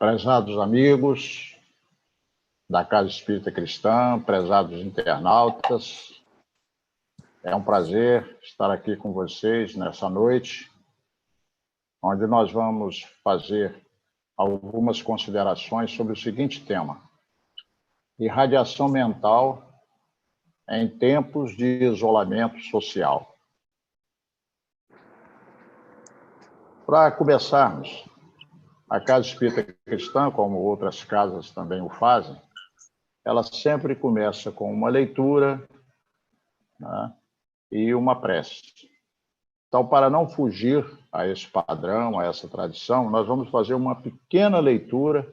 Prezados amigos da Casa Espírita Cristã, prezados internautas, é um prazer estar aqui com vocês nessa noite, onde nós vamos fazer algumas considerações sobre o seguinte tema: irradiação mental em tempos de isolamento social. Para começarmos, a Casa Espírita Cristã, como outras casas também o fazem, ela sempre começa com uma leitura, né, e uma prece. Então, para não fugir a esse padrão, a essa tradição, nós vamos fazer uma pequena leitura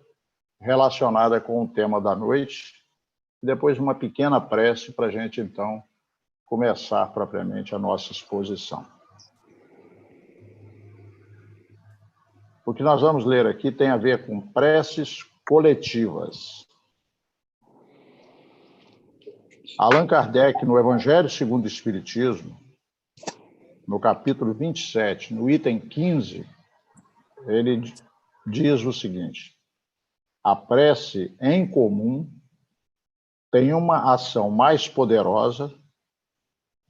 relacionada com o tema da noite, e depois uma pequena prece para a gente, então, começar propriamente a nossa exposição. O que nós vamos ler aqui tem a ver com preces coletivas. Allan Kardec, no Evangelho segundo o Espiritismo, no capítulo 27, no item 15, ele diz o seguinte: a prece em comum tem uma ação mais poderosa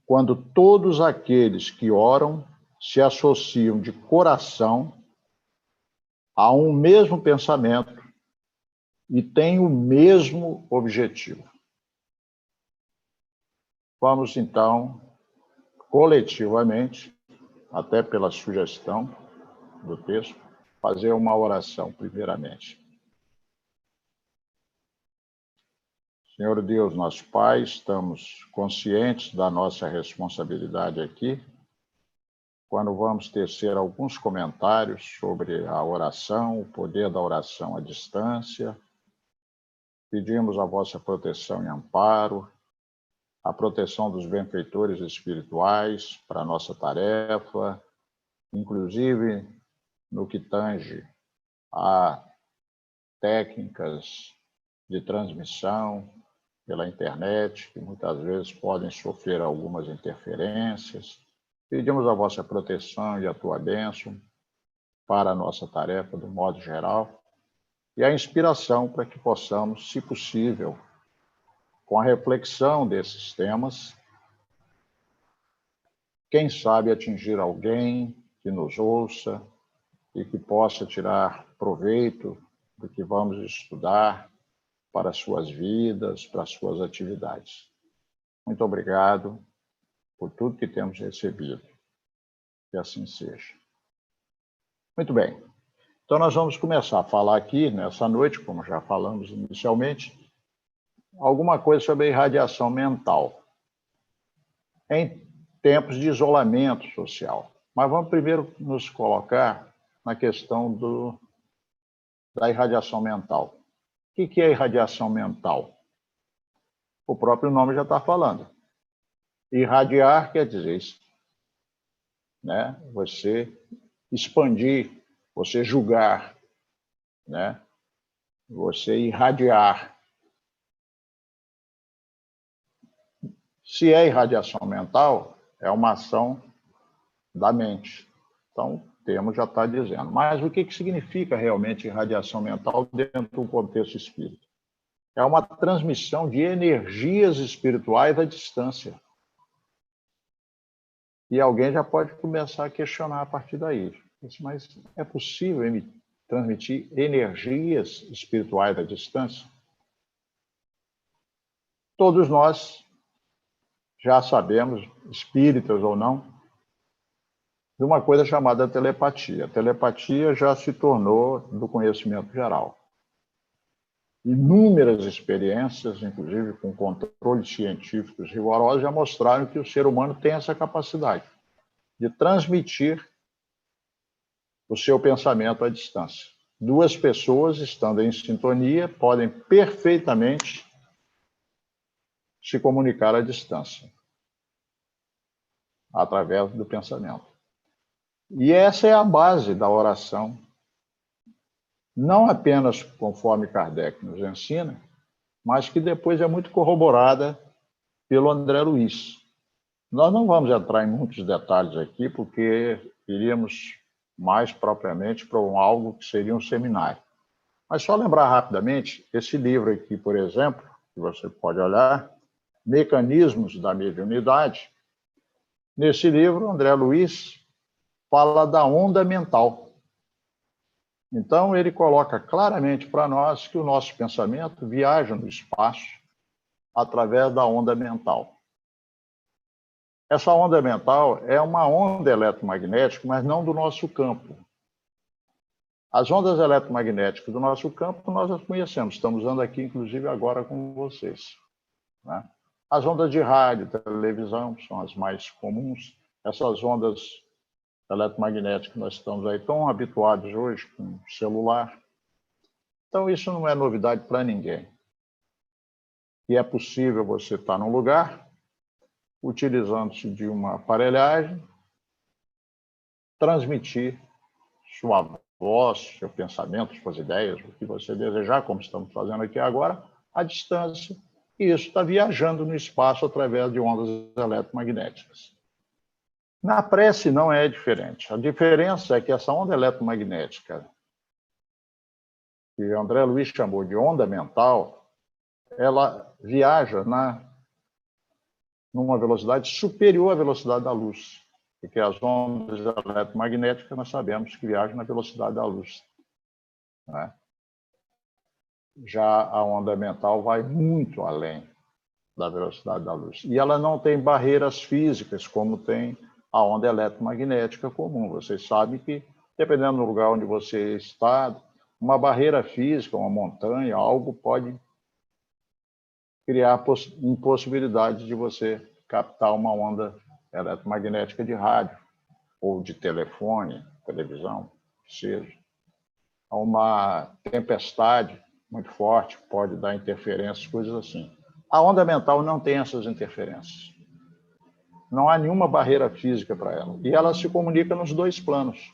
quando todos aqueles que oram se associam de coração a um mesmo pensamento e têm o mesmo objetivo. Vamos, então, coletivamente, até pela sugestão do texto, fazer uma oração primeiramente. Senhor Deus, nosso Pai, estamos conscientes da nossa responsabilidade aqui, quando vamos tecer alguns comentários sobre a oração, o poder da oração à distância. Pedimos a vossa proteção e amparo, a proteção dos benfeitores espirituais para a nossa tarefa, inclusive no que tange a técnicas de transmissão pela internet, que muitas vezes podem sofrer algumas interferências. Pedimos a vossa proteção e a tua bênção para a nossa tarefa, do modo geral, e a inspiração para que possamos, se possível, com a reflexão desses temas, quem sabe atingir alguém que nos ouça e que possa tirar proveito do que vamos estudar para as suas vidas, para as suas atividades. Muito obrigado por tudo que temos recebido. Que assim seja. Muito bem. Então, nós vamos começar a falar aqui, nessa noite, como já falamos inicialmente, alguma coisa sobre a irradiação mental em tempos de isolamento social. Mas vamos primeiro nos colocar na questão da irradiação mental. O que é irradiação mental? O próprio nome já está falando. Irradiar quer dizer isso, né? Você expandir, você julgar, né? Você irradiar. Se é irradiação mental, é uma ação da mente. Então, o termo já está dizendo. Mas o que significa realmente irradiação mental dentro do contexto espírita? É uma transmissão de energias espirituais à distância. E alguém já pode começar a questionar a partir daí. Mas é possível transmitir energias espirituais à distância? Todos nós já sabemos, espíritas ou não, de uma coisa chamada telepatia. A telepatia já se tornou do conhecimento geral. Inúmeras experiências, inclusive com controles científicos rigorosos, já mostraram que o ser humano tem essa capacidade de transmitir o seu pensamento à distância. Duas pessoas, estando em sintonia, podem perfeitamente se comunicar à distância, através do pensamento. E essa é a base da oração, não apenas conforme Kardec nos ensina, mas que depois é muito corroborada pelo André Luiz. Nós não vamos entrar em muitos detalhes aqui, porque iríamos mais propriamente para algo que seria um seminário. Mas só lembrar rapidamente, esse livro aqui, por exemplo, que você pode olhar, Mecanismos da Mediunidade. Nesse livro, André Luiz fala da onda mental. Então, ele coloca claramente para nós que o nosso pensamento viaja no espaço através da onda mental. Essa onda mental é uma onda eletromagnética, mas não do nosso campo. As ondas eletromagnéticas do nosso campo nós as conhecemos, estamos usando aqui, inclusive, agora com vocês. Né? As ondas de rádio, televisão, são as mais comuns. Essas ondas eletromagnéticas nós estamos aí tão habituados hoje com celular. Então, isso não é novidade para ninguém. E é possível você estar num lugar, utilizando-se de uma aparelhagem, transmitir sua voz, seu pensamento, suas ideias, o que você desejar, como estamos fazendo aqui agora, à distância. E isso está viajando no espaço através de ondas eletromagnéticas. Na prece não é diferente. A diferença é que essa onda eletromagnética, que André Luiz chamou de onda mental, ela viaja numa velocidade superior à velocidade da luz. Porque as ondas eletromagnéticas nós sabemos que viajam na velocidade da luz. Né? Já a onda mental vai muito além da velocidade da luz. E ela não tem barreiras físicas, como tem a onda eletromagnética comum. Vocês sabem que, dependendo do lugar onde você está, uma barreira física, uma montanha, algo pode criar impossibilidade de você captar uma onda eletromagnética de rádio, ou de telefone, televisão, que seja. Uma tempestade muito forte pode dar interferências, coisas assim. A onda mental não tem essas interferências. Não há nenhuma barreira física para ela. E ela se comunica nos dois planos.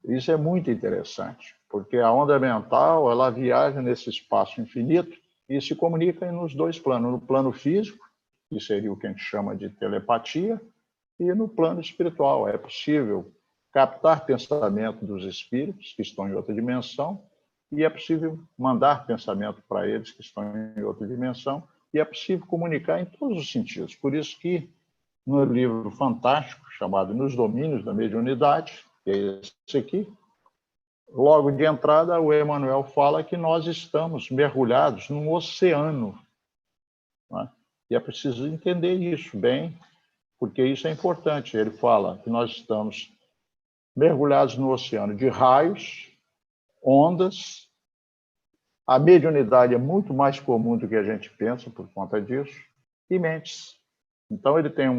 Isso é muito interessante, porque a onda mental ela viaja nesse espaço infinito e se comunica nos dois planos. No plano físico, que seria o que a gente chama de telepatia, e no plano espiritual. É possível captar pensamento dos espíritos que estão em outra dimensão e é possível mandar pensamento para eles que estão em outra dimensão e é possível comunicar em todos os sentidos. Por isso que no livro fantástico chamado Nos Domínios da Mediunidade, que é esse aqui, logo de entrada o Emmanuel fala que nós estamos mergulhados num oceano. Né? E é preciso entender isso bem, porque isso é importante. Ele fala que nós estamos mergulhados no oceano de raios, ondas. A mediunidade é muito mais comum do que a gente pensa por conta disso, e mentes. Então, ele tem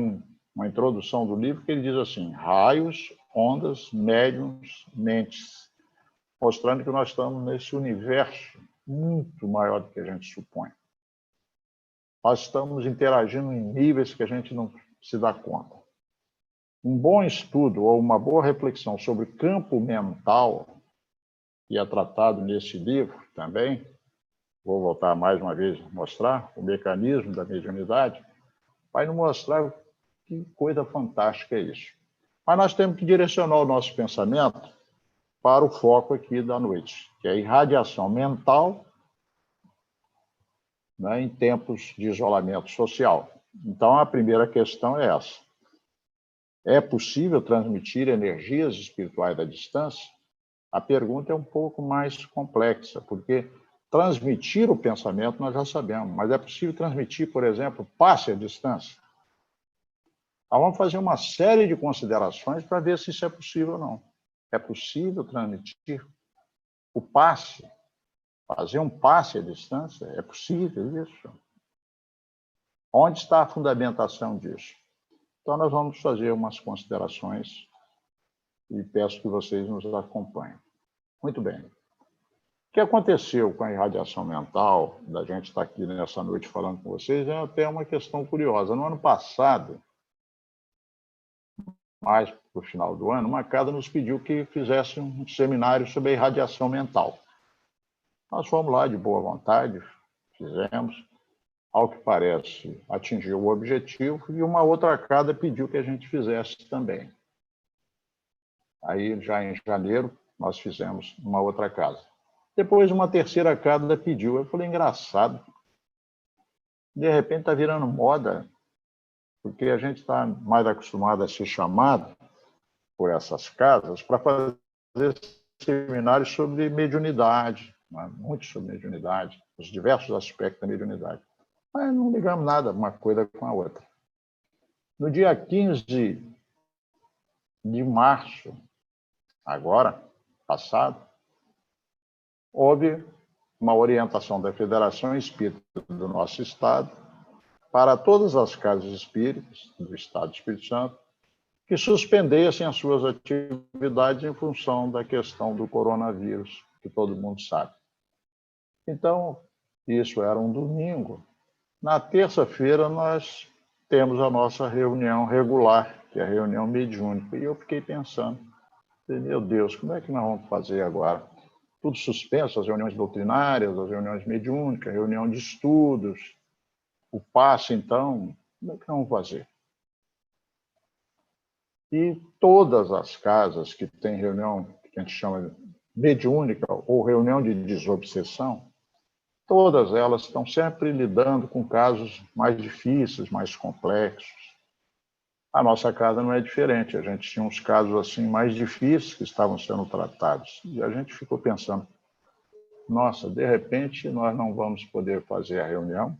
uma introdução do livro que ele diz assim, raios, ondas, médiums, mentes, mostrando que nós estamos nesse universo muito maior do que a gente supõe. Nós estamos interagindo em níveis que a gente não se dá conta. Um bom estudo ou uma boa reflexão sobre campo mental, que é tratado nesse livro também, vou voltar mais uma vez a mostrar, o mecanismo da mediunidade, vai nos mostrar que coisa fantástica é isso. Mas nós temos que direcionar o nosso pensamento para o foco aqui da noite, que é a irradiação mental, né, em tempos de isolamento social. Então, a primeira questão é essa. É possível transmitir energias espirituais à distância? A pergunta é um pouco mais complexa, porque transmitir o pensamento nós já sabemos, mas é possível transmitir, por exemplo, passe à distância? Nós vamos fazer uma série de considerações para ver se isso é possível ou não. É possível transmitir o passe, fazer um passe à distância? É possível isso? Onde está a fundamentação disso? Então, nós vamos fazer umas considerações e peço que vocês nos acompanhem. Muito bem. O que aconteceu com a irradiação mental, da gente estar aqui nessa noite falando com vocês, é até uma questão curiosa. No ano passado, mais para o final do ano, uma casa nos pediu que fizesse um seminário sobre a irradiação mental. Nós fomos lá de boa vontade, fizemos. Ao que parece, atingiu o objetivo, e uma outra casa pediu que a gente fizesse também. Aí, já em janeiro, nós fizemos uma outra casa. Depois, uma terceira casa pediu. Eu falei, engraçado. De repente, está virando moda, porque a gente está mais acostumado a ser chamado por essas casas para fazer seminários sobre mediunidade, né? Muito sobre mediunidade, os diversos aspectos da mediunidade. Mas não ligamos nada uma coisa com a outra. No dia 15 de março, agora, passado, houve uma orientação da Federação Espírita do nosso Estado para todas as casas espíritas do Estado do Espírito Santo que suspendessem as suas atividades em função da questão do coronavírus, que todo mundo sabe. Então, isso era um domingo. Na terça-feira, nós temos a nossa reunião regular, que é a reunião mediúnica. E eu fiquei pensando, meu Deus, como é que nós vamos fazer agora? Tudo suspenso, as reuniões doutrinárias, as reuniões mediúnicas, reunião de estudos, o passe, então, como é que nós vamos fazer? E todas as casas que têm reunião, que a gente chama de mediúnica, ou reunião de desobsessão, todas elas estão sempre lidando com casos mais difíceis, mais complexos. A nossa casa não é diferente, a gente tinha uns casos assim mais difíceis que estavam sendo tratados. E a gente ficou pensando, nossa, de repente nós não vamos poder fazer a reunião,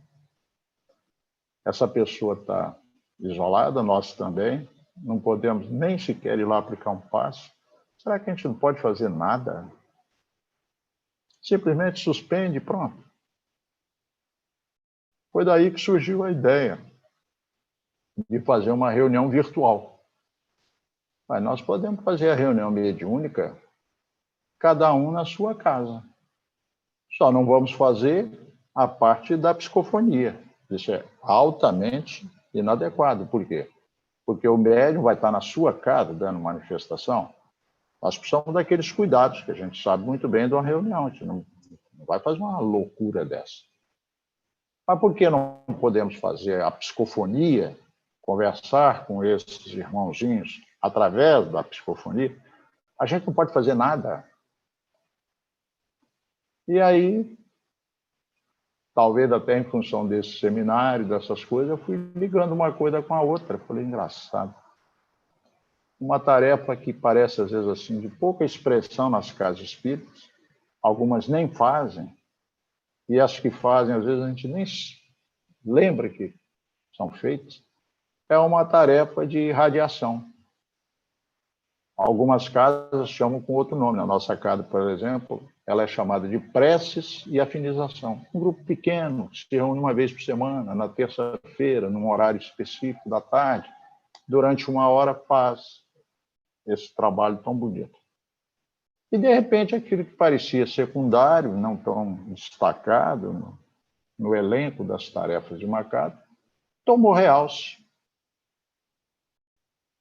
essa pessoa está isolada, nós também, não podemos nem sequer ir lá aplicar um passe. Será que a gente não pode fazer nada? Simplesmente suspende e pronto. Foi daí que surgiu a ideia de fazer uma reunião virtual. Mas nós podemos fazer a reunião mediúnica, cada um na sua casa. Só não vamos fazer a parte da psicofonia. Isso é altamente inadequado. Por quê? Porque o médium vai estar na sua casa dando manifestação. Nós precisamos daqueles cuidados que a gente sabe muito bem de uma reunião. A gente não vai fazer uma loucura dessa. Mas por que não podemos fazer a psicofonia, conversar com esses irmãozinhos através da psicofonia? A gente não pode fazer nada. E aí, talvez até em função desse seminário, dessas coisas, eu fui ligando uma coisa com a outra. Falei, engraçado. Uma tarefa que parece, às vezes, assim, de pouca expressão nas casas espíritas, algumas nem fazem, e as que fazem, às vezes, a gente nem lembra que são feitas, é uma tarefa de radiação. Algumas casas chamam com outro nome. Na nossa casa, por exemplo, ela é chamada de preces e afinização. Um grupo pequeno, se reúne uma vez por semana, na terça-feira, num horário específico da tarde, durante uma hora faz esse trabalho tão bonito. E, de repente, aquilo que parecia secundário, não tão destacado no elenco das tarefas de uma casa, tomou realce.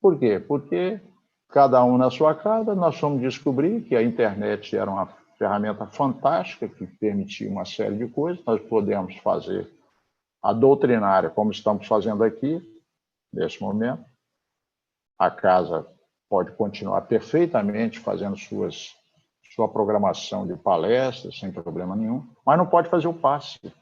Por quê? Porque cada um na sua casa, nós fomos descobrir que a internet era uma ferramenta fantástica que permitia uma série de coisas. Nós podemos fazer a doutrinária, como estamos fazendo aqui, nesse momento. A casa pode continuar perfeitamente fazendo sua programação de palestras, sem problema nenhum, mas não pode fazer o passe.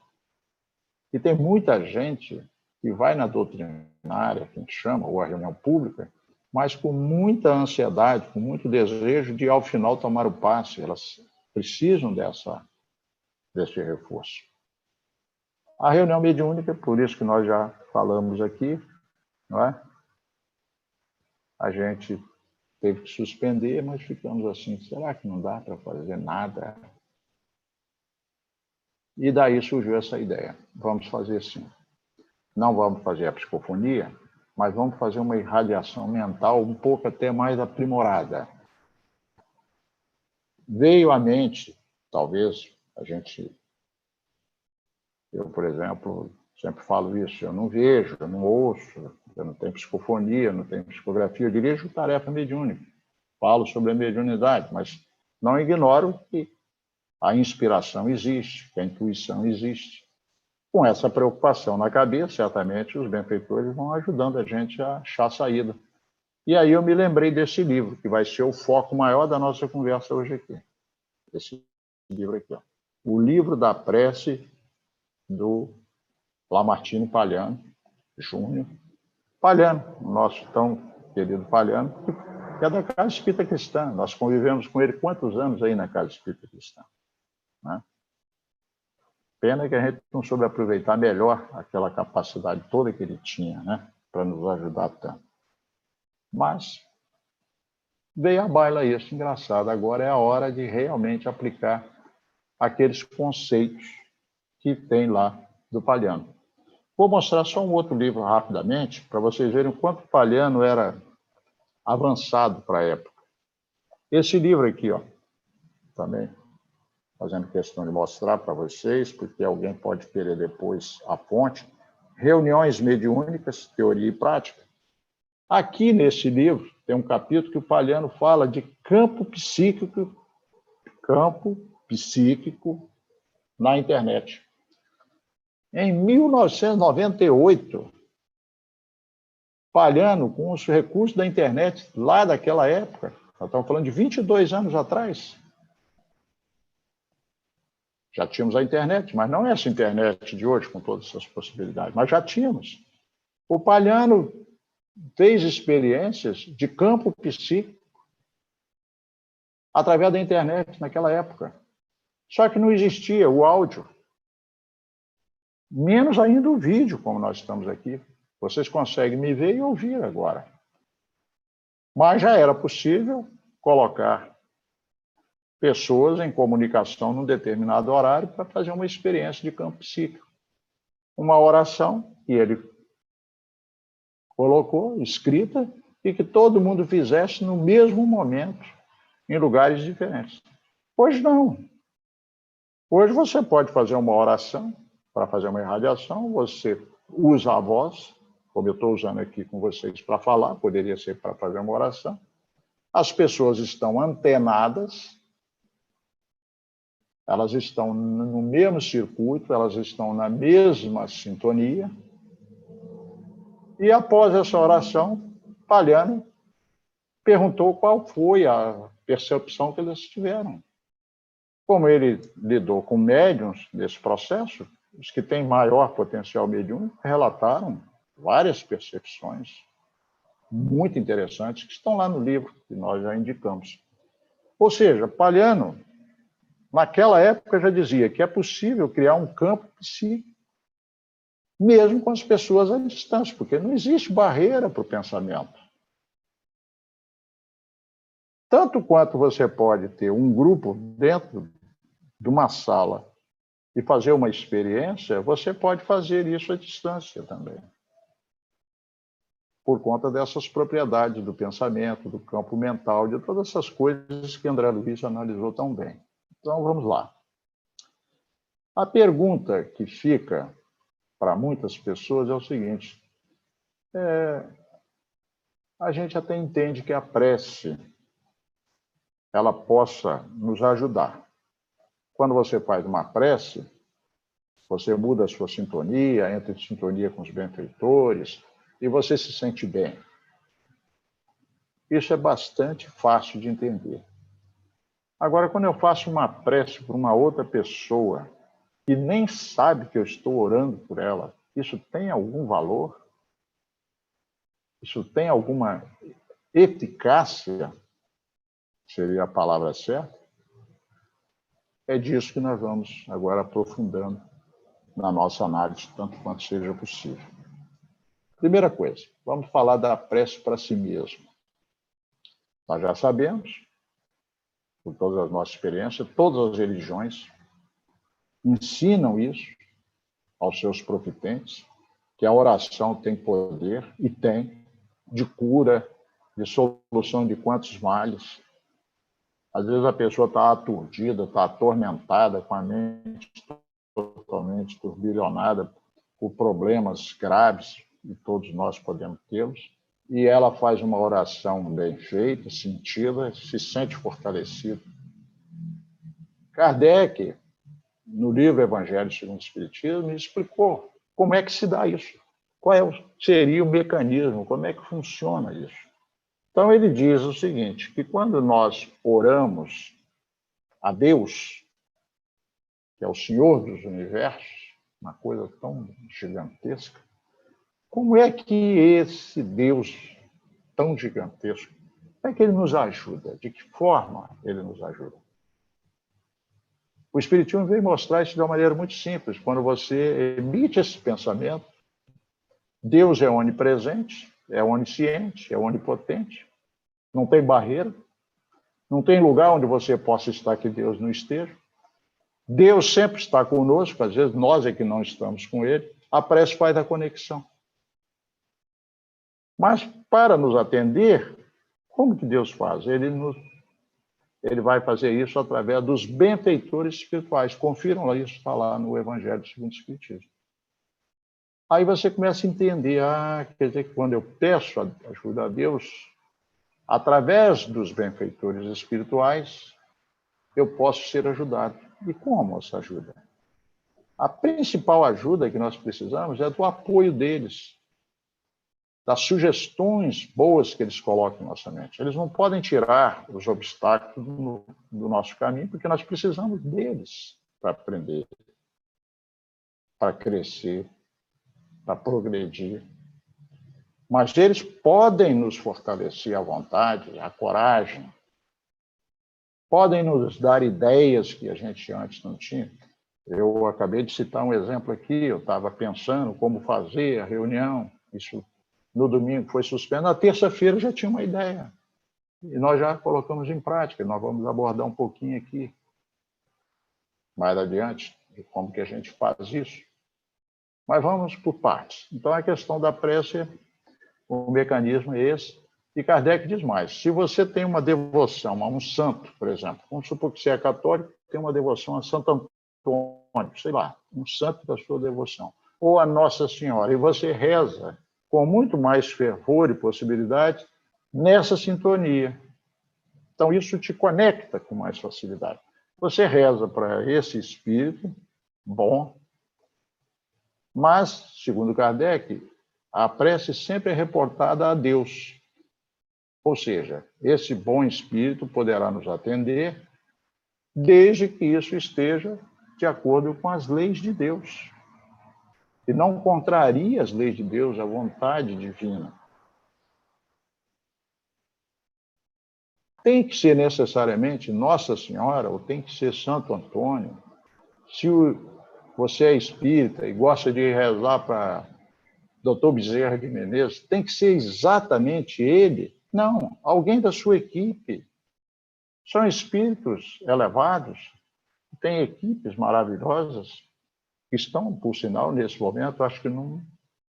E tem muita gente que vai na doutrinária, que a gente chama, ou a reunião pública, mas com muita ansiedade, com muito desejo de, ao final, tomar o passe. Elas precisam desse reforço. A reunião mediúnica, por isso que nós já falamos aqui, não é? A gente teve que suspender, mas ficamos assim, será que não dá para fazer nada? E daí surgiu essa ideia. Vamos fazer assim. Não vamos fazer a psicofonia, mas vamos fazer uma irradiação mental um pouco até mais aprimorada. Veio à mente, talvez, eu, por exemplo, sempre falo isso, eu não vejo, eu não ouço, eu não tenho psicofonia, não tenho psicografia, eu dirijo tarefa mediúnica, falo sobre a mediunidade, mas não ignoro que a inspiração existe, que a intuição existe. Com essa preocupação na cabeça, certamente os benfeitores vão ajudando a gente a achar a saída. E aí eu me lembrei desse livro, que vai ser o foco maior da nossa conversa hoje aqui. Esse livro aqui, ó. O Livro da Prece, do Lamartine Palhano Júnior. Palhano, o nosso tão querido Palhano, que é da Casa Espírita Cristã. Nós convivemos com ele quantos anos aí na Casa Espírita Cristã, né? Pena que a gente não soube aproveitar melhor aquela capacidade toda que ele tinha, né, para nos ajudar tanto. Mas veio à baila isso, engraçado. Agora é a hora de realmente aplicar aqueles conceitos que tem lá do Palhano. Vou mostrar só um outro livro rapidamente, para vocês verem o quanto o Palhano era avançado para a época. Esse livro aqui, ó, também fazendo questão de mostrar para vocês, porque alguém pode querer depois a fonte, Reuniões Mediúnicas, Teoria e Prática. Aqui nesse livro tem um capítulo que o Palhano fala de campo psíquico na internet. Em 1998, Palhano, com os recursos da internet lá daquela época, nós estamos falando de 22 anos atrás, já tínhamos a internet, mas não essa internet de hoje, com todas essas possibilidades, mas já tínhamos. O Palhano fez experiências de campo psíquico através da internet naquela época. Só que não existia o áudio, menos ainda o vídeo, como nós estamos aqui. Vocês conseguem me ver e ouvir agora. Mas já era possível colocar pessoas em comunicação num determinado horário para fazer uma experiência de campo psíquico. Uma oração que ele colocou, escrita, e que todo mundo fizesse no mesmo momento, em lugares diferentes. Hoje não. Hoje você pode fazer uma oração para fazer uma irradiação, você usa a voz, como eu estou usando aqui com vocês para falar, poderia ser para fazer uma oração. As pessoas estão antenadas, elas estão no mesmo circuito, elas estão na mesma sintonia. E após essa oração, Palhano perguntou qual foi a percepção que eles tiveram. Como ele lidou com médiuns nesse processo, os que têm maior potencial mediúnico relataram várias percepções muito interessantes que estão lá no livro que nós já indicamos. Ou seja, Palhano, naquela época, já dizia que é possível criar um campo psíquico, mesmo com as pessoas à distância, porque não existe barreira para o pensamento. Tanto quanto você pode ter um grupo dentro de uma sala e fazer uma experiência, você pode fazer isso à distância também. Por conta dessas propriedades do pensamento, do campo mental, de todas essas coisas que André Luiz analisou tão bem. Então, vamos lá. A pergunta que fica para muitas pessoas é o seguinte: a gente até entende que a prece ela possa nos ajudar. Quando você faz uma prece, você muda a sua sintonia, entra em sintonia com os benfeitores e você se sente bem. Isso é bastante fácil de entender. Agora, quando eu faço uma prece para uma outra pessoa que nem sabe que eu estou orando por ela, isso tem algum valor? Isso tem alguma eficácia? Seria a palavra certa? É disso que nós vamos agora aprofundando na nossa análise, tanto quanto seja possível. Primeira coisa, vamos falar da prece para si mesmo. Nós já sabemos, por todas as nossas experiências, todas as religiões ensinam isso aos seus profitentes, que a oração tem poder, e tem, de cura, de solução de quantos males. Às vezes a pessoa está aturdida, está atormentada, com a mente totalmente turbilhonada por problemas graves, e todos nós podemos tê-los, e ela faz uma oração bem feita, sentida, se sente fortalecida. Kardec, no livro Evangelho segundo o Espiritismo, me explicou como é que se dá isso, qual seria o mecanismo, como é que funciona isso. Então, ele diz o seguinte, que quando nós oramos a Deus, que é o Senhor dos Universos, uma coisa tão gigantesca, como é que esse Deus tão gigantesco, como é que ele nos ajuda? De que forma ele nos ajuda? O Espiritismo veio mostrar isso de uma maneira muito simples. Quando você emite esse pensamento, Deus é onipresente, é onisciente, é onipotente, não tem barreira, não tem lugar onde você possa estar que Deus não esteja. Deus sempre está conosco, às vezes nós é que não estamos com Ele. A prece faz a conexão. Mas para nos atender, como que Deus faz? Ele vai fazer isso através dos benfeitores espirituais. Confiram lá, isso está lá no Evangelho segundo o Espiritismo. Aí você começa a entender, quer dizer que quando eu peço ajuda a Deus, através dos benfeitores espirituais, eu posso ser ajudado. E como essa ajuda? A principal ajuda que nós precisamos é do apoio deles, das sugestões boas que eles colocam em nossa mente. Eles não podem tirar os obstáculos do nosso caminho, porque nós precisamos deles para aprender, para crescer, para progredir. Mas eles podem nos fortalecer a vontade, a coragem, podem nos dar ideias que a gente antes não tinha. Eu acabei de citar um exemplo aqui, eu estava pensando como fazer a reunião, isso no domingo foi suspenso, na terça-feira já tinha uma ideia, e nós já colocamos em prática, nós vamos abordar um pouquinho aqui, mais adiante, de como que a gente faz isso. Mas vamos por partes. Então, a questão da prece, o mecanismo é esse, e Kardec diz mais, se você tem uma devoção a um santo, por exemplo, vamos supor que você é católico, tem uma devoção a Santo Antônio, sei lá, um santo da sua devoção, ou a Nossa Senhora, e você reza com muito mais fervor e possibilidade nessa sintonia. Então, isso te conecta com mais facilidade. Você reza para esse espírito bom, mas, segundo Kardec, a prece sempre é reportada a Deus. Ou seja, esse bom espírito poderá nos atender desde que isso esteja de acordo com as leis de Deus. E não contraria as leis de Deus, a vontade divina. Tem que ser necessariamente Nossa Senhora ou tem que ser Santo Antônio? Se você é espírita e gosta de rezar para Dr. Bezerra de Menezes, tem que ser exatamente ele? Não, alguém da sua equipe. São espíritos elevados, têm equipes maravilhosas, que estão, por sinal, nesse momento, acho que num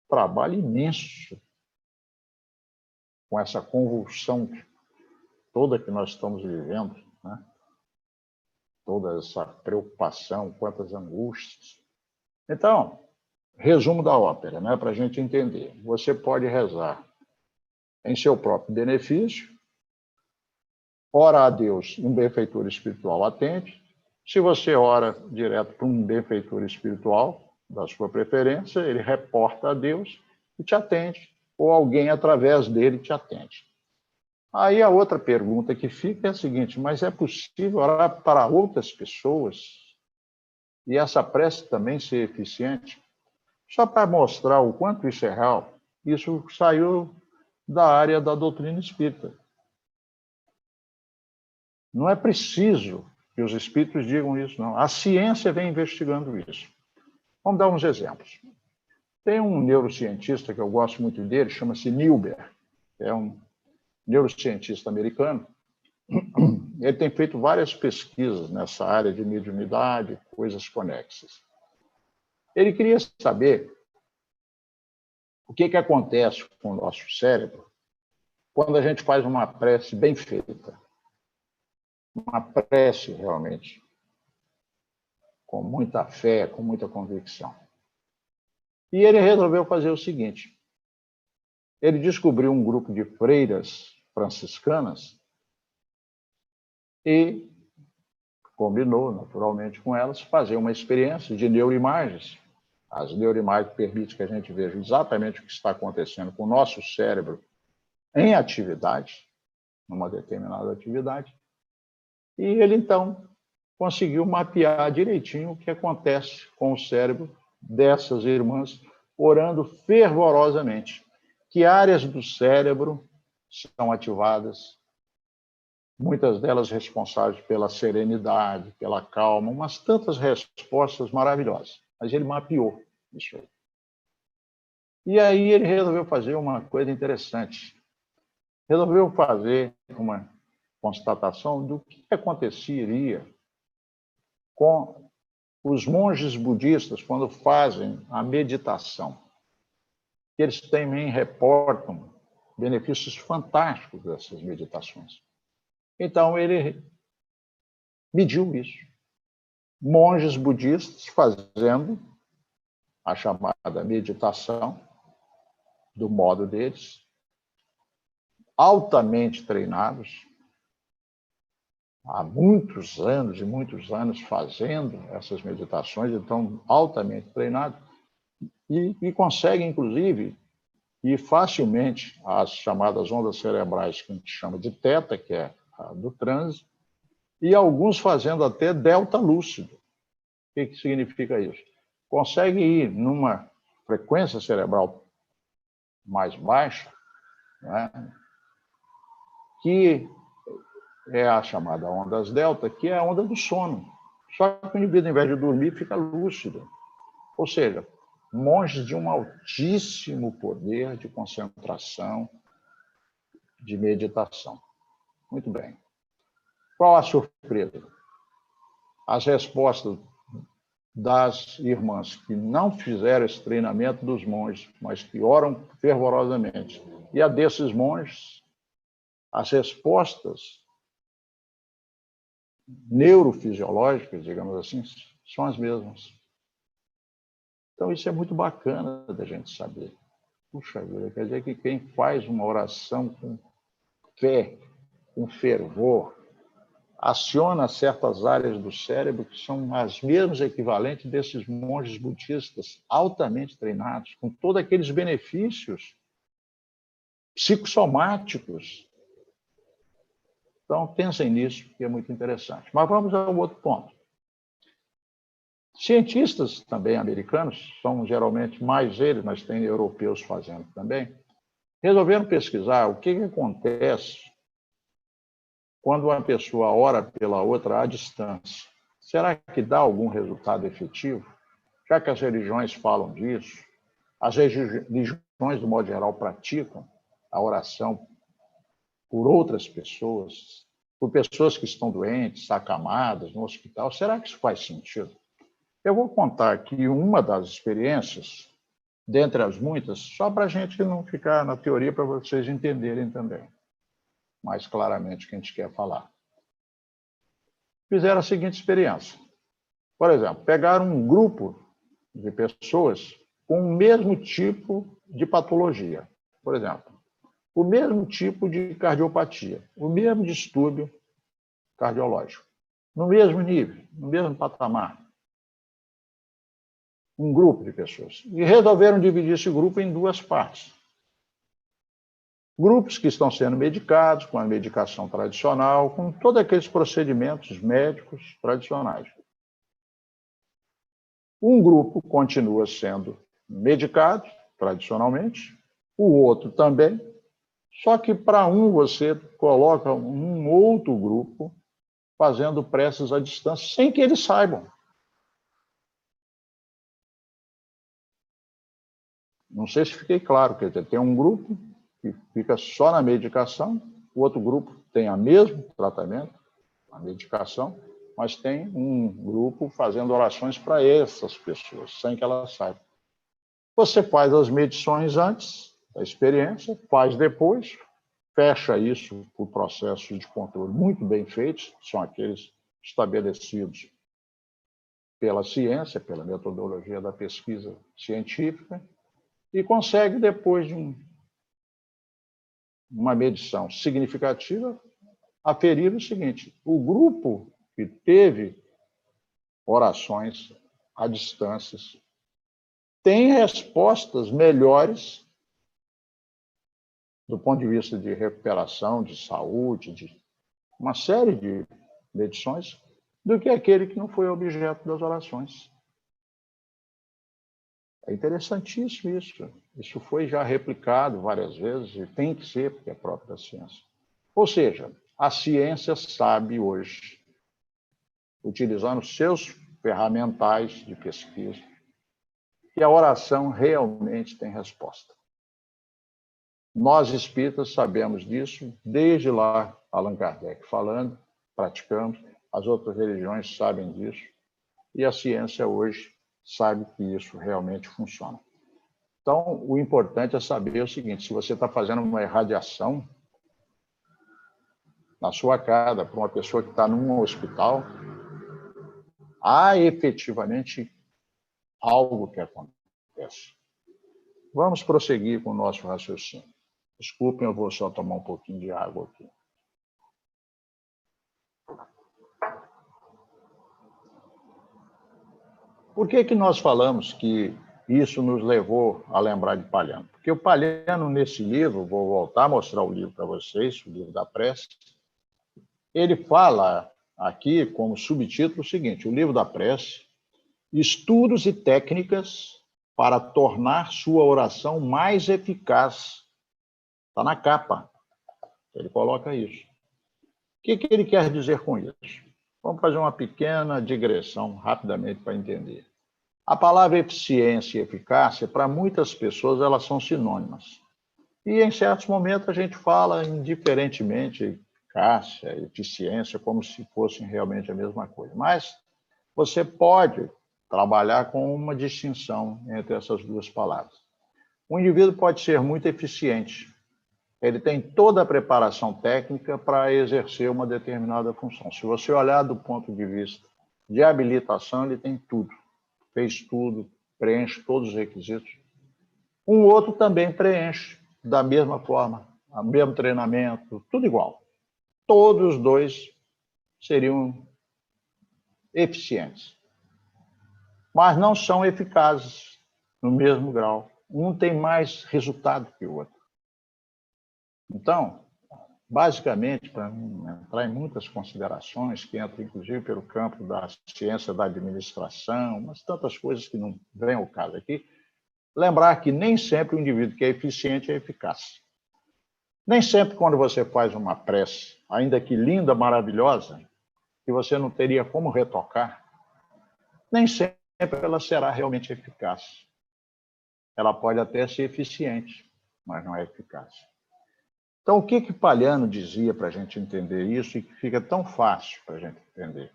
trabalho imenso com essa convulsão toda que nós estamos vivendo, né? Toda essa preocupação, quantas angústias. Então, resumo da ópera, né? Para a gente entender. Você pode rezar em seu próprio benefício, ora a Deus, um benfeitor espiritual atende. Se você ora direto para um benfeitor espiritual, da sua preferência, ele reporta a Deus e te atende, ou alguém através dele te atende. Aí a outra pergunta que fica é a seguinte, mas é possível orar para outras pessoas e essa prece também ser eficiente? Só para mostrar o quanto isso é real, isso saiu da área da doutrina espírita. Não é preciso que os espíritos digam isso, não. A ciência vem investigando isso. Vamos dar uns exemplos. Tem um neurocientista que eu gosto muito dele, chama-se Newber. É um neurocientista americano. Ele tem feito várias pesquisas nessa área de mediunidade, coisas conexas. Ele queria saber o que acontece com o nosso cérebro quando a gente faz uma prece bem feita. Uma prece realmente com muita fé, com muita convicção. E ele resolveu fazer o seguinte. Ele descobriu um grupo de freiras franciscanas e combinou, naturalmente, com elas, fazer uma experiência de neuroimagens. As neuroimagens permitem que a gente veja exatamente o que está acontecendo com o nosso cérebro em atividade, numa determinada atividade. E ele, então, conseguiu mapear direitinho o que acontece com o cérebro dessas irmãs orando fervorosamente. Que áreas do cérebro são ativadas, muitas delas responsáveis pela serenidade, pela calma, umas tantas respostas maravilhosas. Mas ele mapeou isso aí. E aí ele resolveu fazer uma coisa interessante. Resolveu fazer uma constatação do que aconteceria com os monges budistas quando fazem a meditação. Eles também reportam benefícios fantásticos dessas meditações. Então, ele mediu isso. Monges budistas fazendo a chamada meditação, do modo deles, altamente treinados, há muitos anos fazendo essas meditações, então altamente treinados, e conseguem, inclusive, ir facilmente às chamadas ondas cerebrais, que a gente chama de teta, que é a do transe, e alguns fazendo até delta lúcido. O que significa isso? Consegue ir numa frequência cerebral mais baixa, né, que é a chamada ondas delta, que é a onda do sono. Só que o indivíduo, ao invés de dormir, fica lúcido. Ou seja, monges de um altíssimo poder de concentração, de meditação. Muito bem. Qual a surpresa? As respostas das irmãs que não fizeram esse treinamento dos monges, mas que oram fervorosamente, e a desses monges, as respostas neurofisiológicas, digamos assim, são as mesmas. Então, isso é muito bacana da gente saber. Puxa vida, quer dizer que quem faz uma oração com fé, com fervor, aciona certas áreas do cérebro que são as mesmas equivalentes desses monges budistas altamente treinados, com todos aqueles benefícios psicossomáticos. Então, pensem nisso, que é muito interessante. Mas vamos ao outro ponto. Cientistas também americanos, são geralmente mais eles, mas tem europeus fazendo também, resolveram pesquisar o que acontece quando uma pessoa ora pela outra à distância. Será que dá algum resultado efetivo? Já que as religiões falam disso, as religiões, do modo geral, praticam a oração por outras pessoas, por pessoas que estão doentes, acamadas, no hospital. Será que isso faz sentido? Eu vou contar aqui uma das experiências, dentre as muitas, só para a gente não ficar na teoria, para vocês entenderem também mais claramente o que a gente quer falar. Fizeram a seguinte experiência. Por exemplo, pegaram um grupo de pessoas com o mesmo tipo de patologia. Por exemplo, o mesmo tipo de cardiopatia, o mesmo distúrbio cardiológico, no mesmo nível, no mesmo patamar. Um grupo de pessoas. E resolveram dividir esse grupo em duas partes. Grupos que estão sendo medicados com a medicação tradicional, com todos aqueles procedimentos médicos tradicionais. Um grupo continua sendo medicado tradicionalmente, o outro também, só que para um você coloca um outro grupo fazendo preces à distância, sem que eles saibam. Não sei se fiquei claro, quer dizer, tem um grupo que fica só na medicação, o outro grupo tem o mesmo tratamento, a medicação, mas tem um grupo fazendo orações para essas pessoas, sem que elas saibam. Você faz as medições antes da experiência, faz depois, fecha isso por processos de controle muito bem feitos, são aqueles estabelecidos pela ciência, pela metodologia da pesquisa científica, e consegue, depois de uma medição significativa, aferir o seguinte: o grupo que teve orações à distância tem respostas melhores do ponto de vista de recuperação, de saúde, de uma série de medições, do que aquele que não foi objeto das orações. É interessantíssimo isso. Isso foi já replicado várias vezes e tem que ser, porque é próprio da ciência. Ou seja, a ciência sabe hoje, utilizando seus ferramentais de pesquisa, que a oração realmente tem resposta. Nós espíritas sabemos disso desde lá, Allan Kardec falando, praticamos, as outras religiões sabem disso, e a ciência hoje sabe que isso realmente funciona. Então, o importante é saber o seguinte: se você está fazendo uma irradiação na sua casa para uma pessoa que está num hospital, há efetivamente algo que acontece. Vamos prosseguir com o nosso raciocínio. Desculpem, eu vou só tomar um pouquinho de água aqui. Por que nós falamos que isso nos levou a lembrar de Palhano? Porque o Palhano, nesse livro, vou voltar a mostrar o livro para vocês, o livro da prece, ele fala aqui como subtítulo o seguinte: o livro da prece, estudos e técnicas para tornar sua oração mais eficaz. Está na capa. Ele coloca isso. O que ele quer dizer com isso? Vamos fazer uma pequena digressão rapidamente para entender. A palavra eficiência e eficácia, para muitas pessoas, elas são sinônimas. E, em certos momentos, a gente fala indiferentemente eficácia, eficiência, como se fossem realmente a mesma coisa. Mas você pode trabalhar com uma distinção entre essas duas palavras. O indivíduo pode ser muito eficiente. Ele tem toda a preparação técnica para exercer uma determinada função. Se você olhar do ponto de vista de habilitação, ele tem tudo. Fez tudo, preenche todos os requisitos. Um outro também preenche da mesma forma, o mesmo treinamento, tudo igual. Todos os dois seriam eficientes, mas não são eficazes no mesmo grau. Um tem mais resultado que o outro. Então, basicamente, para não entrar em muitas considerações, que entram inclusive pelo campo da ciência da administração, mas tantas coisas que não vêm ao caso aqui, lembrar que nem sempre o indivíduo que é eficiente é eficaz. Nem sempre quando você faz uma prece, ainda que linda, maravilhosa, que você não teria como retocar, nem sempre ela será realmente eficaz. Ela pode até ser eficiente, mas não é eficaz. Então, o que Palhano dizia para a gente entender isso e que fica tão fácil para a gente entender?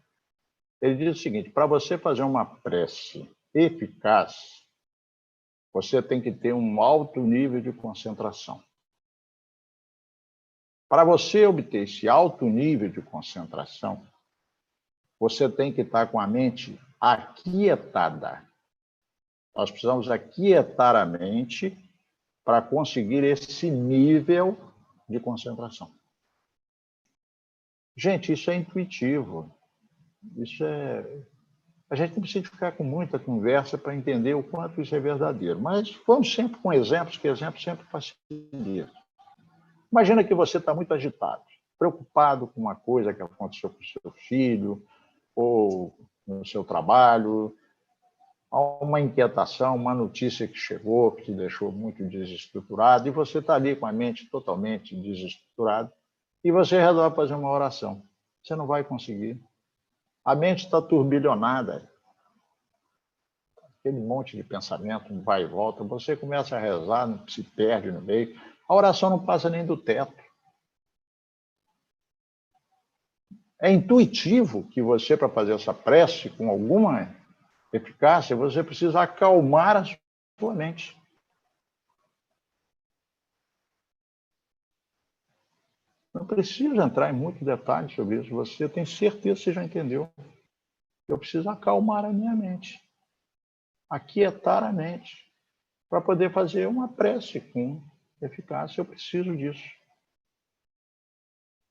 Ele diz o seguinte: para você fazer uma prece eficaz, você tem que ter um alto nível de concentração. Para você obter esse alto nível de concentração, você tem que estar com a mente aquietada. Nós precisamos aquietar a mente para conseguir esse nível de concentração. Gente, isso é intuitivo. A gente não precisa ficar com muita conversa para entender o quanto isso é verdadeiro. Mas vamos sempre com exemplos, que exemplos sempre facilitam. Imagina que você está muito agitado, preocupado com uma coisa que aconteceu com o seu filho, ou no seu trabalho, há uma inquietação, uma notícia que chegou, que te deixou muito desestruturado, e você está ali com a mente totalmente desestruturada, e você resolve fazer uma oração. Você não vai conseguir. A mente está turbilhonada, aquele monte de pensamento, vai e volta, você começa a rezar, se perde no meio, a oração não passa nem do teto. É intuitivo que você, para fazer essa prece com alguma eficácia, você precisa acalmar a sua mente. Não preciso entrar em muito detalhe sobre isso. Você tem certeza que você já entendeu. Eu preciso acalmar a minha mente, aquietar a mente, para poder fazer uma prece com eficácia. Eu preciso disso.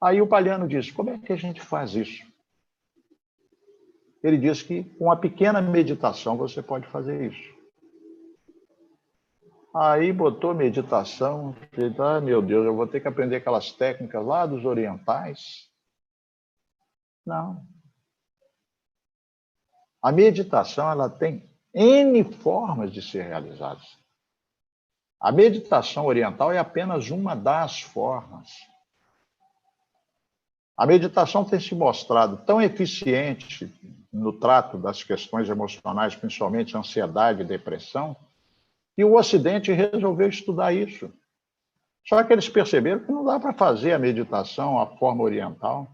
Aí o Palhano diz: como é que a gente faz isso? Ele diz que com uma pequena meditação você pode fazer isso. Aí botou meditação, meu Deus, eu vou ter que aprender aquelas técnicas lá dos orientais. Não. A meditação ela tem N formas de ser realizada. A meditação oriental é apenas uma das formas. A meditação tem se mostrado tão eficiente no trato das questões emocionais, principalmente ansiedade e depressão, que o Ocidente resolveu estudar isso. Só que eles perceberam que não dá para fazer a meditação à forma oriental.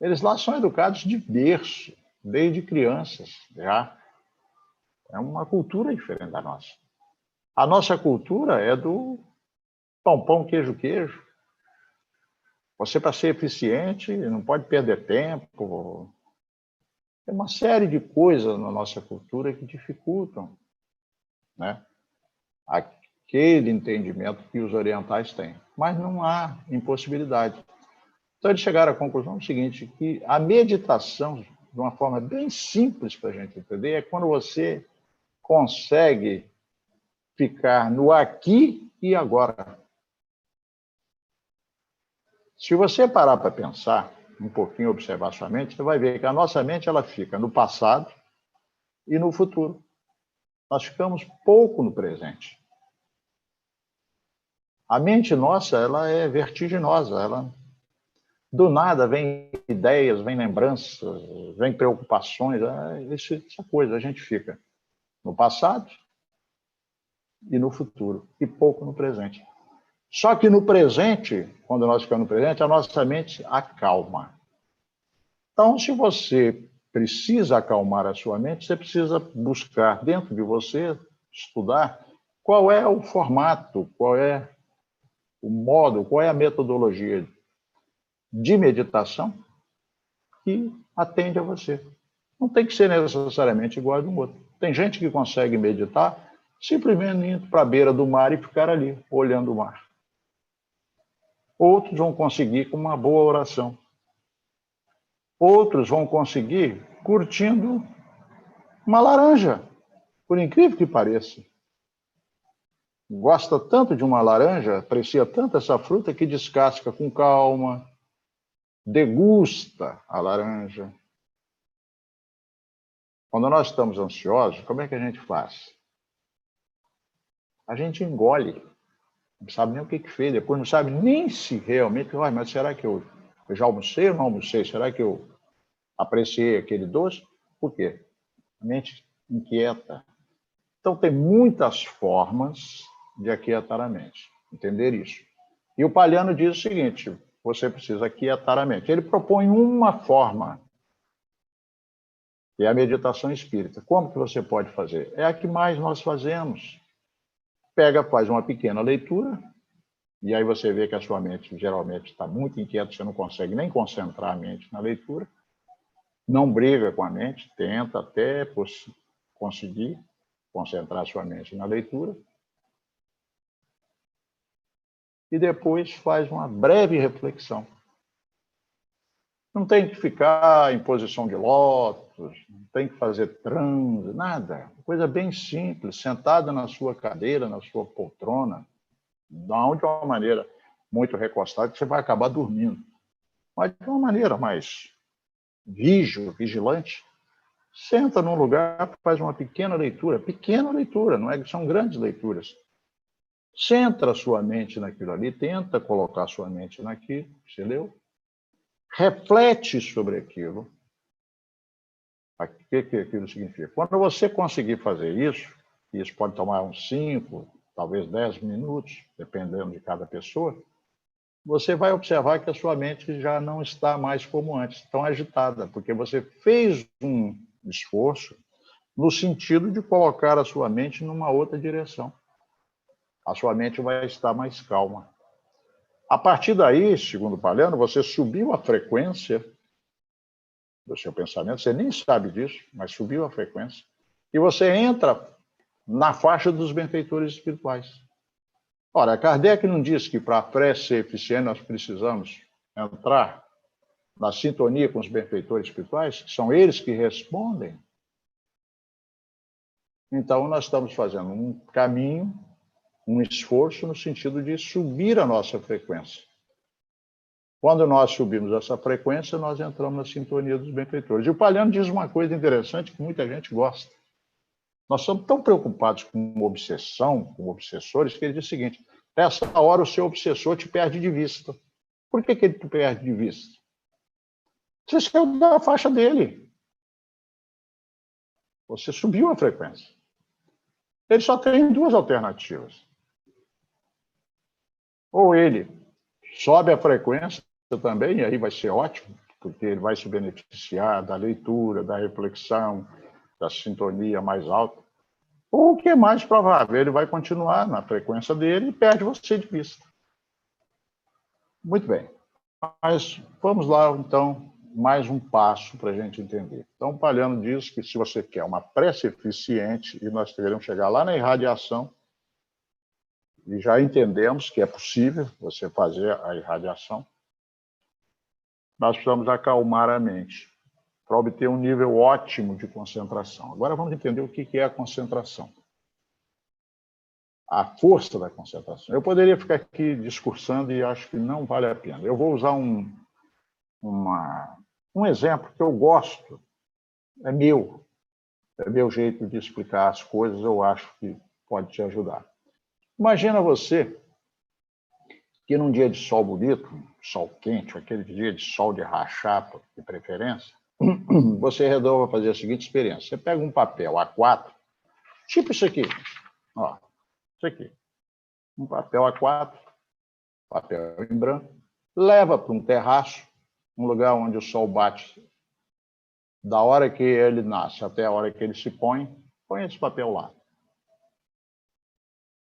Eles lá são educados de berço, desde crianças, já. É uma cultura diferente da nossa. A nossa cultura é do pão, pão, queijo, queijo. Você, para ser eficiente, não pode perder tempo. Tem uma série de coisas na nossa cultura que dificultam, né, aquele entendimento que os orientais têm. Mas não há impossibilidade. Então, eles chegaram à conclusão seguinte, que a meditação, de uma forma bem simples para a gente entender, é quando você consegue ficar no aqui e agora. Se você parar para pensar um pouquinho, observar sua mente, você vai ver que a nossa mente ela fica no passado e no futuro. Nós ficamos pouco no presente. A mente nossa ela é vertiginosa, ela do nada vem ideias, vem lembranças, vem preocupações, essa coisa, a gente fica no passado e no futuro, e pouco no presente. Só que no presente, quando nós ficamos no presente, a nossa mente acalma. Então, se você precisa acalmar a sua mente, você precisa buscar dentro de você, estudar qual é o formato, qual é o modo, qual é a metodologia de meditação que atende a você. Não tem que ser necessariamente igual a de um outro. Tem gente que consegue meditar simplesmente indo para a beira do mar e ficar ali, olhando o mar. Outros vão conseguir com uma boa oração. Outros vão conseguir curtindo uma laranja, por incrível que pareça. Gosta tanto de uma laranja, aprecia tanto essa fruta que descasca com calma, degusta a laranja. Quando nós estamos ansiosos, como é que a gente faz? A gente engole. Não sabe nem o que fez, depois não sabe nem se realmente, mas será que eu já almocei ou não almocei? Será que eu apreciei aquele doce? Por quê? A mente inquieta. Então, tem muitas formas de aquietar a mente, entender isso. E o Palhano diz o seguinte, você precisa aquietar a mente. Ele propõe uma forma, que é a meditação espírita. Como que você pode fazer? É a que mais nós fazemos. Pega, faz uma pequena leitura, e aí você vê que a sua mente geralmente está muito inquieta, você não consegue nem concentrar a mente na leitura, não briga com a mente, tenta até conseguir concentrar a sua mente na leitura, e depois faz uma breve reflexão. Não tem que ficar em posição de lótus, não tem que fazer transe, nada. Coisa bem simples, sentada na sua cadeira, na sua poltrona, não de uma maneira muito recostada, que você vai acabar dormindo, mas de uma maneira mais vigilante. Senta num lugar, faz uma pequena leitura, não é que são grandes leituras. Centra a sua mente naquilo ali, tenta colocar a sua mente naquilo que você leu, reflete sobre aquilo. O que aquilo significa? Quando você conseguir fazer isso, e isso pode tomar uns 5, talvez 10 minutos, dependendo de cada pessoa, você vai observar que a sua mente já não está mais como antes, tão agitada, porque você fez um esforço no sentido de colocar a sua mente numa outra direção. A sua mente vai estar mais calma. A partir daí, segundo Palhano, você subiu a frequência do seu pensamento, você nem sabe disso, mas subiu a frequência, e você entra na faixa dos benfeitores espirituais. Ora, Kardec não disse que para a prece ser eficiente nós precisamos entrar na sintonia com os benfeitores espirituais, que são eles que respondem. Então, nós estamos fazendo um caminho, um esforço no sentido de subir a nossa frequência. Quando nós subimos essa frequência, nós entramos na sintonia dos benfeitores. E o Palhano diz uma coisa interessante que muita gente gosta. Nós somos tão preocupados com obsessão, com obsessores, que ele diz o seguinte: nessa hora o seu obsessor te perde de vista. Por que ele te perde de vista? Você saiu da faixa dele. Você subiu a frequência. Ele só tem duas alternativas. Ou ele sobe a frequência também, e aí vai ser ótimo, porque ele vai se beneficiar da leitura, da reflexão, da sintonia mais alta. Ou o que é mais provável, ele vai continuar na frequência dele e perde você de vista. Muito bem. Mas vamos lá, então, mais um passo para a gente entender. Então, o Palhano diz que se você quer uma prece eficiente, e nós queremos chegar lá na irradiação, e já entendemos que é possível você fazer a irradiação, nós precisamos acalmar a mente para obter um nível ótimo de concentração. Agora vamos entender o que é a concentração. A força da concentração. Eu poderia ficar aqui discursando e acho que não vale a pena. Eu vou usar um exemplo que eu gosto, é meu jeito de explicar as coisas, eu acho que pode te ajudar. Imagina você que num dia de sol bonito, sol quente, aquele dia de sol de rachar, de preferência, você resolve fazer a seguinte experiência. Você pega um papel A4, tipo isso aqui, ó, isso aqui, um papel A4, papel em branco, leva para um terraço, um lugar onde o sol bate da hora que ele nasce até a hora que ele se põe esse papel lá.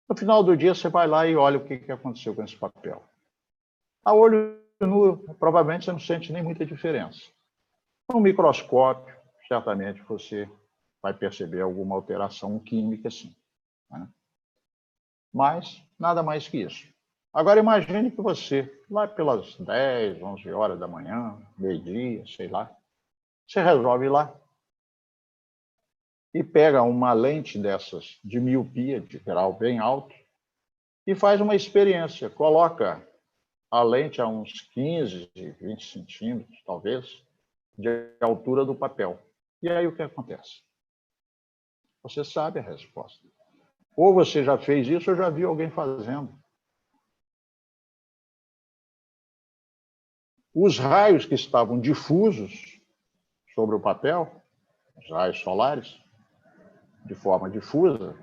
No final do dia, você vai lá e olha o que aconteceu com esse papel. A olho nu, provavelmente você não sente nem muita diferença. No microscópio, certamente você vai perceber alguma alteração química, sim. Né? Mas nada mais que isso. Agora imagine que você, lá pelas 10, 11 horas da manhã, meio-dia, sei lá, você resolve ir lá e pega uma lente dessas de miopia, de grau bem alto, e faz uma experiência. Coloca a lente a uns 15, 20 centímetros, talvez, de altura do papel. E aí o que acontece? Você sabe a resposta. Ou você já fez isso ou já viu alguém fazendo. Os raios que estavam difusos sobre o papel, os raios solares, de forma difusa,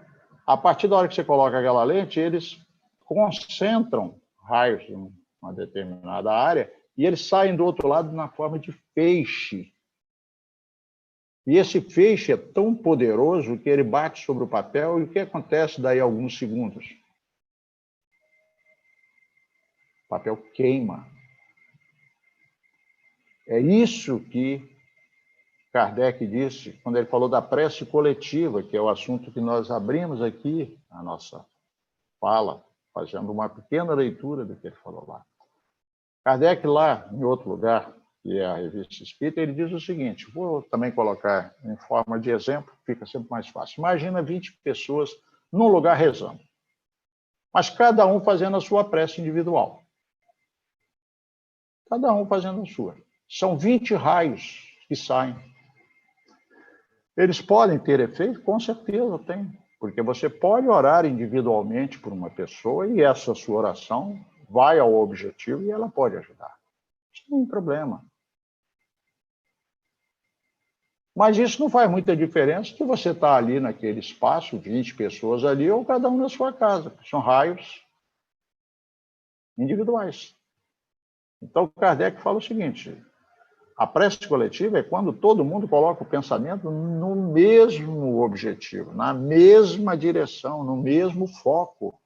a partir da hora que você coloca aquela lente, eles concentram raios em uma determinada área e eles saem do outro lado na forma de feixe. E esse feixe é tão poderoso que ele bate sobre o papel e o que acontece daí a alguns segundos? O papel queima. É isso que Kardec disse quando ele falou da prece coletiva, que é o assunto que nós abrimos aqui a nossa fala, fazendo uma pequena leitura do que ele falou lá. Kardec, lá em outro lugar, que é a Revista Espírita, ele diz o seguinte, vou também colocar em forma de exemplo, fica sempre mais fácil. Imagina 20 pessoas num lugar rezando, mas cada um fazendo a sua prece individual. Cada um fazendo a sua. São 20 raios que saem. Eles podem ter efeito? Com certeza tem. Porque você pode orar individualmente por uma pessoa e essa sua oração vai ao objetivo e ela pode ajudar. Isso não tem problema. Mas isso não faz muita diferença se você está ali naquele espaço, 20 pessoas ali, ou cada um na sua casa. São raios individuais. Então, Kardec fala o seguinte, a prece coletiva é quando todo mundo coloca o pensamento no mesmo objetivo, na mesma direção, no mesmo foco.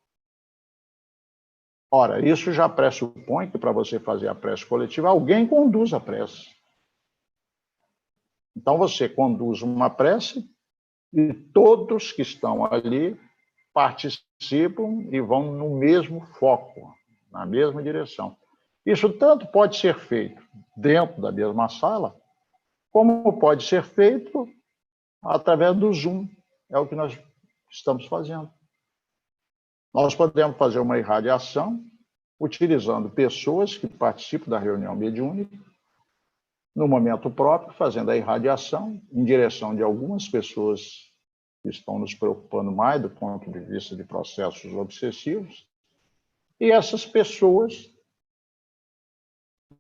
Ora, isso já pressupõe que para você fazer a prece coletiva, alguém conduz a prece. Então, você conduz uma prece e todos que estão ali participam e vão no mesmo foco, na mesma direção. Isso tanto pode ser feito dentro da mesma sala, como pode ser feito através do Zoom. É o que nós estamos fazendo. Nós podemos fazer uma irradiação utilizando pessoas que participam da reunião mediúnica, no momento próprio, fazendo a irradiação em direção de algumas pessoas que estão nos preocupando mais do ponto de vista de processos obsessivos, e essas pessoas,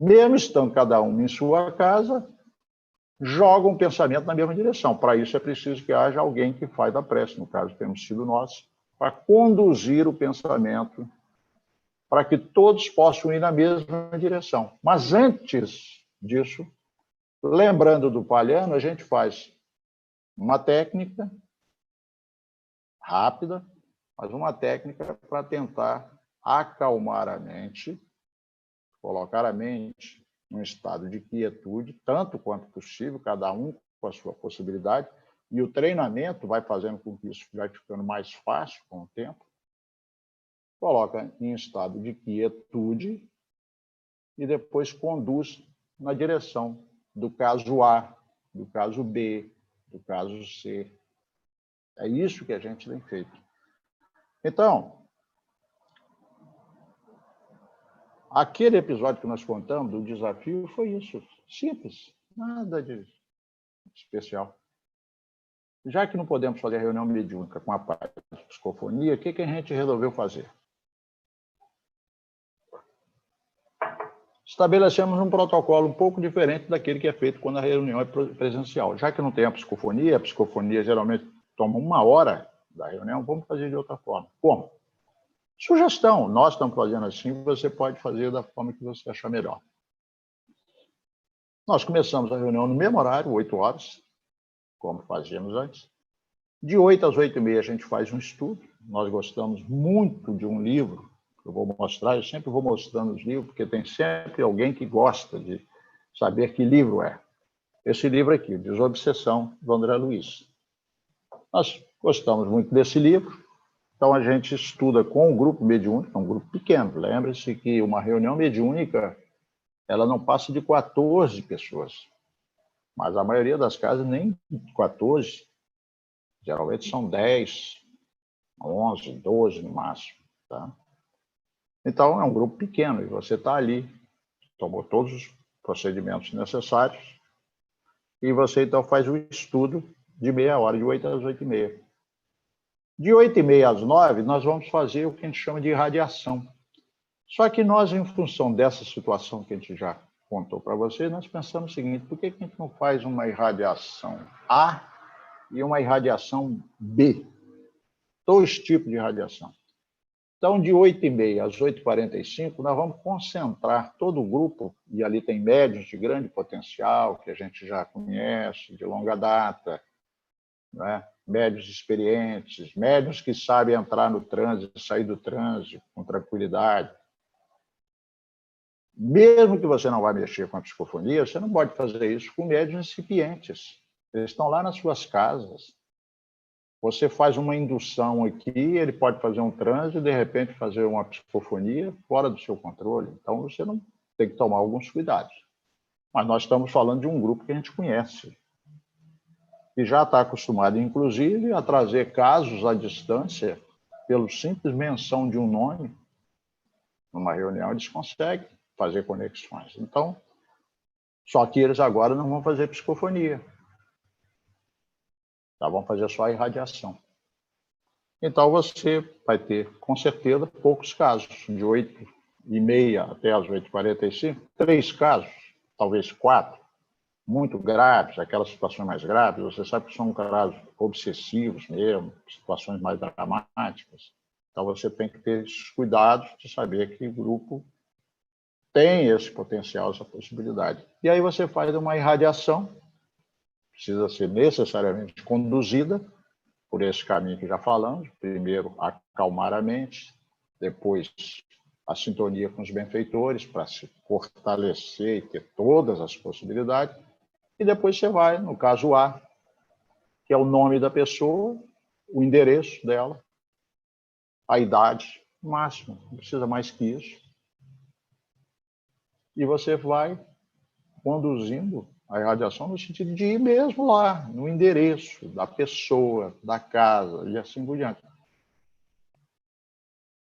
mesmo estando cada um em sua casa, jogam o pensamento na mesma direção. Para isso é preciso que haja alguém que faz a prece, no caso temos sido nós, para conduzir o pensamento, para que todos possam ir na mesma direção. Mas antes disso, lembrando do Palhano, a gente faz uma técnica rápida, mas uma técnica para tentar acalmar a mente, colocar a mente num estado de quietude, tanto quanto possível, cada um com a sua possibilidade, e o treinamento vai fazendo com que isso vai ficando mais fácil com o tempo. Coloca em estado de quietude e depois conduz na direção do caso A, do caso B, do caso C. É isso que a gente tem feito. Então, aquele episódio que nós contamos do desafio foi isso, simples, nada de especial. Já que não podemos fazer reunião mediúnica com a parte de psicofonia, o que a gente resolveu fazer? Estabelecemos um protocolo um pouco diferente daquele que é feito quando a reunião é presencial. Já que não tem a psicofonia geralmente toma 1 hora da reunião, vamos fazer de outra forma. Como? Sugestão, nós estamos fazendo assim, você pode fazer da forma que você achar melhor. Nós começamos a reunião no mesmo horário, 8 horas, como fazíamos antes. De 8 às 8h30 a gente faz um estudo. Nós gostamos muito de um livro, eu vou mostrar, eu sempre vou mostrando os livros, porque tem sempre alguém que gosta de saber que livro é. Esse livro aqui, Desobsessão, do André Luiz. Nós gostamos muito desse livro, então a gente estuda com um grupo mediúnico, um grupo pequeno. Lembre-se que uma reunião mediúnica, ela não passa de 14 pessoas, mas a maioria das casas nem 14, geralmente são 10, 11, 12 no máximo, tá? Então, é um grupo pequeno e você está ali, tomou todos os procedimentos necessários e você, então, faz o estudo de meia hora, de 8 às 8h30. De 8h30 às 9h, nós vamos fazer o que a gente chama de irradiação. Só que nós, em função dessa situação que a gente já contou para vocês, nós pensamos o seguinte, por que a gente não faz uma irradiação A e uma irradiação B? 2 tipos de irradiação. Então, de 8h30 às 8h45, nós vamos concentrar todo o grupo, e ali tem médiuns de grande potencial, que a gente já conhece, de longa data, né? Médiuns experientes, médiuns que sabem entrar no trânsito, sair do trânsito com tranquilidade. Mesmo que você não vá mexer com a psicofonia, você não pode fazer isso com médiuns incipientes. Eles estão lá nas suas casas. Você faz uma indução aqui, ele pode fazer um transe e, de repente, fazer uma psicofonia fora do seu controle. Então, você não tem que tomar alguns cuidados. Mas nós estamos falando de um grupo que a gente conhece. E já está acostumado, inclusive, a trazer casos à distância, pelo simples menção de um nome. Numa reunião, eles conseguem fazer conexões. Então, só que eles agora não vão fazer psicofonia. Tá, vão fazer só a irradiação. Então, você vai ter, com certeza, poucos casos, de 8h30 até as 8h45, 3 casos, talvez 4, muito graves, aquelas situações mais graves, você sabe que são casos obsessivos mesmo, situações mais dramáticas. Então, você tem que ter esses cuidados de saber que o grupo tem esse potencial, essa possibilidade. E aí você faz uma irradiação, precisa ser necessariamente conduzida por esse caminho que já falamos. Primeiro, acalmar a mente, depois a sintonia com os benfeitores para se fortalecer e ter todas as possibilidades, e depois você vai, no caso A, que é o nome da pessoa, o endereço dela, a idade máxima, não precisa mais que isso, e você vai conduzindo a irradiação no sentido de ir mesmo lá, no endereço da pessoa, da casa, e assim por diante.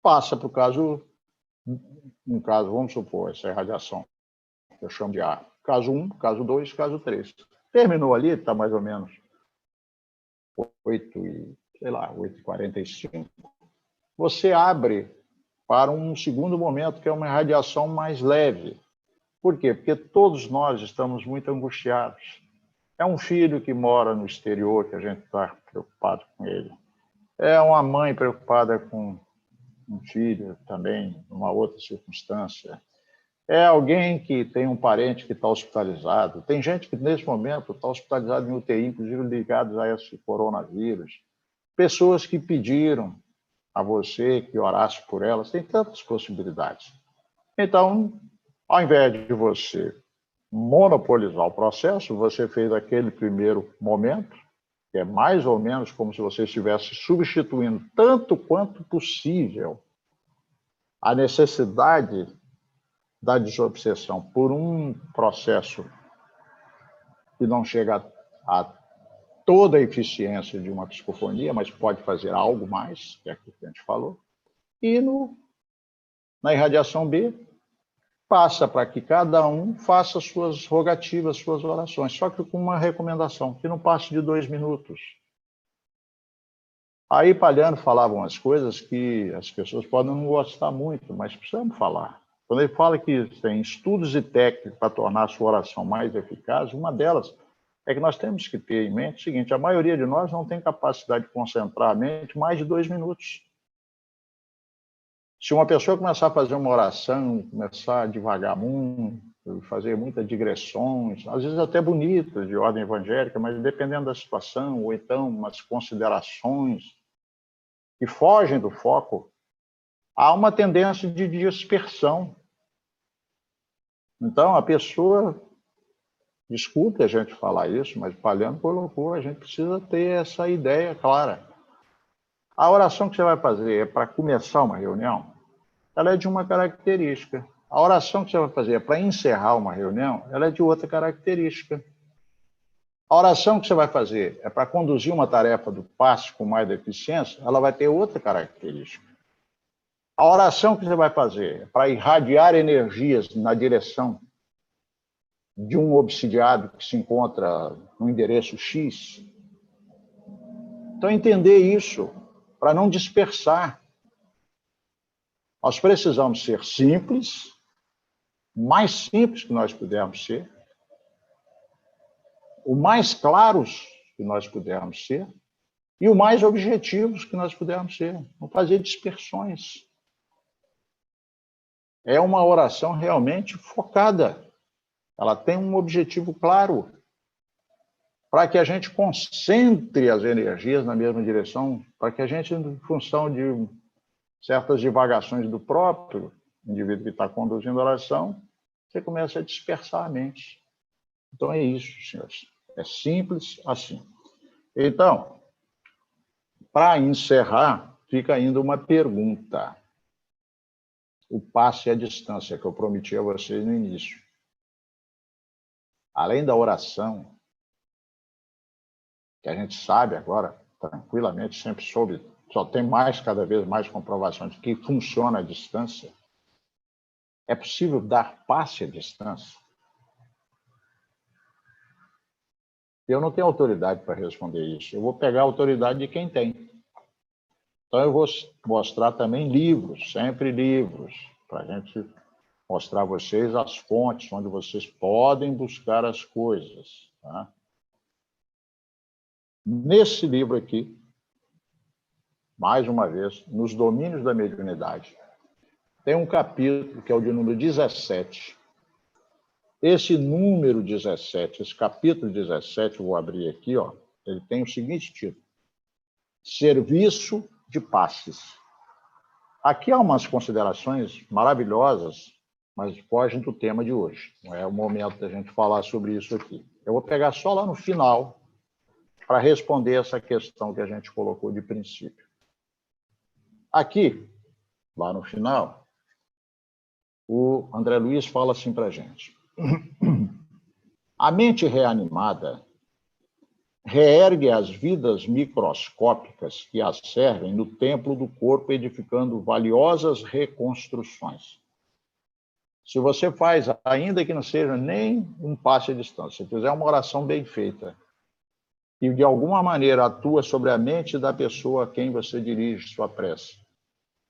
Passa para o caso Um caso, vamos supor, essa é a radiação, eu chamo de A. Caso 1, caso 2, caso 3. Terminou ali, está mais ou menos 8h45. Você abre para um segundo momento, que é uma radiação mais leve. Por quê? Porque todos nós estamos muito angustiados. É um filho que mora no exterior, que a gente está preocupado com ele. É uma mãe preocupada com um filho também, numa outra circunstância. É alguém que tem um parente que está hospitalizado. Tem gente que, nesse momento, está hospitalizado em UTI, inclusive ligados a esse coronavírus. Pessoas que pediram a você que orasse por elas. Tem tantas possibilidades. Então, ao invés de você monopolizar o processo, você fez aquele primeiro momento, que é mais ou menos como se você estivesse substituindo, tanto quanto possível, a necessidade da desobsessão por um processo que não chega a toda a eficiência de uma psicofonia, mas pode fazer algo mais, que é aquilo que a gente falou, e na irradiação B, passa para que cada um faça suas rogativas, suas orações, só que com uma recomendação, que não passe de 2 minutos. Aí Palhano falava umas coisas que as pessoas podem não gostar muito, mas precisamos falar. Quando ele fala que tem estudos e técnicas para tornar a sua oração mais eficaz, uma delas é que nós temos que ter em mente o seguinte: a maioria de nós não tem capacidade de concentrar a mente mais de 2 minutos. Se uma pessoa começar a fazer uma oração, começar devagar muito, fazer muitas digressões, às vezes até bonitas, de ordem evangélica, mas dependendo da situação, ou então umas considerações que fogem do foco, há uma tendência de dispersão. Então, a pessoa, desculpe a gente falar isso, mas Palhano colocou, a gente precisa ter essa ideia clara. A oração que você vai fazer é para começar uma reunião? Ela é de uma característica. A oração que você vai fazer é para encerrar uma reunião? Ela é de outra característica. A oração que você vai fazer é para conduzir uma tarefa do passe com mais eficiência? Ela vai ter outra característica. A oração que você vai fazer é para irradiar energias na direção de um obsidiado que se encontra no endereço X? Então, entender isso, para não dispersar. Nós precisamos ser simples, mais simples que nós pudermos ser, o mais claros que nós pudermos ser e o mais objetivos que nós pudermos ser. Não fazer dispersões. É uma oração realmente focada. Ela tem um objetivo claro, para que a gente concentre as energias na mesma direção, para que a gente, em função de certas divagações do próprio indivíduo que está conduzindo a oração, você começa a dispersar a mente. Então é isso, senhores. É simples assim. Então, para encerrar, fica ainda uma pergunta. O passo e a distância que eu prometi a vocês no início. Além da oração, que a gente sabe agora, tranquilamente, sempre soube, só tem cada vez mais comprovações de que funciona à distância. É possível dar passe à distância? Eu não tenho autoridade para responder isso. Eu vou pegar a autoridade de quem tem. Então, eu vou mostrar também livros, sempre livros, para a gente mostrar a vocês as fontes onde vocês podem buscar as coisas. Tá? Nesse livro aqui, mais uma vez, nos domínios da mediunidade, tem um capítulo que é o de número 17. Esse número 17, esse capítulo 17, eu vou abrir aqui, ó, ele tem o seguinte título: Serviço de Passes. Aqui há umas considerações maravilhosas, mas fogem do tema de hoje. Não é o momento da gente falar sobre isso aqui. Eu vou pegar só lá no final para responder essa questão que a gente colocou de princípio. Aqui, lá no final, o André Luiz fala assim para a gente: a mente reanimada reergue as vidas microscópicas que as servem no templo do corpo, edificando valiosas reconstruções. Se você faz, ainda que não seja nem um passo à distância, se fizer uma oração bem feita, e de alguma maneira atua sobre a mente da pessoa a quem você dirige sua prece,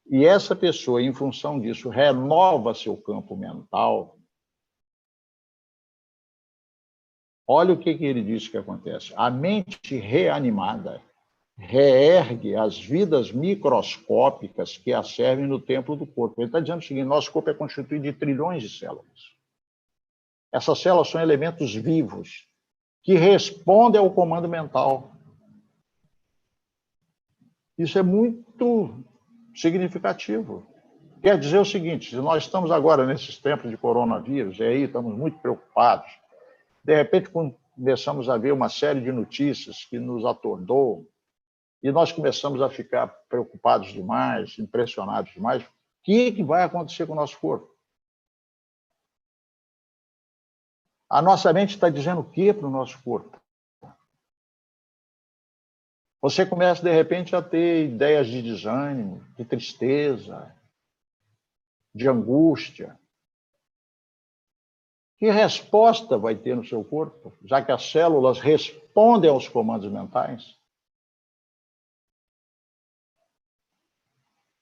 e essa pessoa, em função disso, renova seu campo mental, olha o que ele diz que acontece. A mente reanimada reergue as vidas microscópicas que a servem no templo do corpo. Ele está dizendo o seguinte: nosso corpo é constituído de trilhões de células. Essas células são elementos vivos que respondem ao comando mental. Isso é muito significativo. Quer dizer o seguinte: se nós estamos agora nesses tempos de coronavírus, e aí estamos muito preocupados, de repente começamos a ver uma série de notícias que nos atordoam, e nós começamos a ficar preocupados demais, impressionados demais, o que vai acontecer com o nosso corpo? A nossa mente está dizendo o que para o nosso corpo? Você começa, de repente, a ter ideias de desânimo, de tristeza, de angústia. Que resposta vai ter no seu corpo, já que as células respondem aos comandos mentais?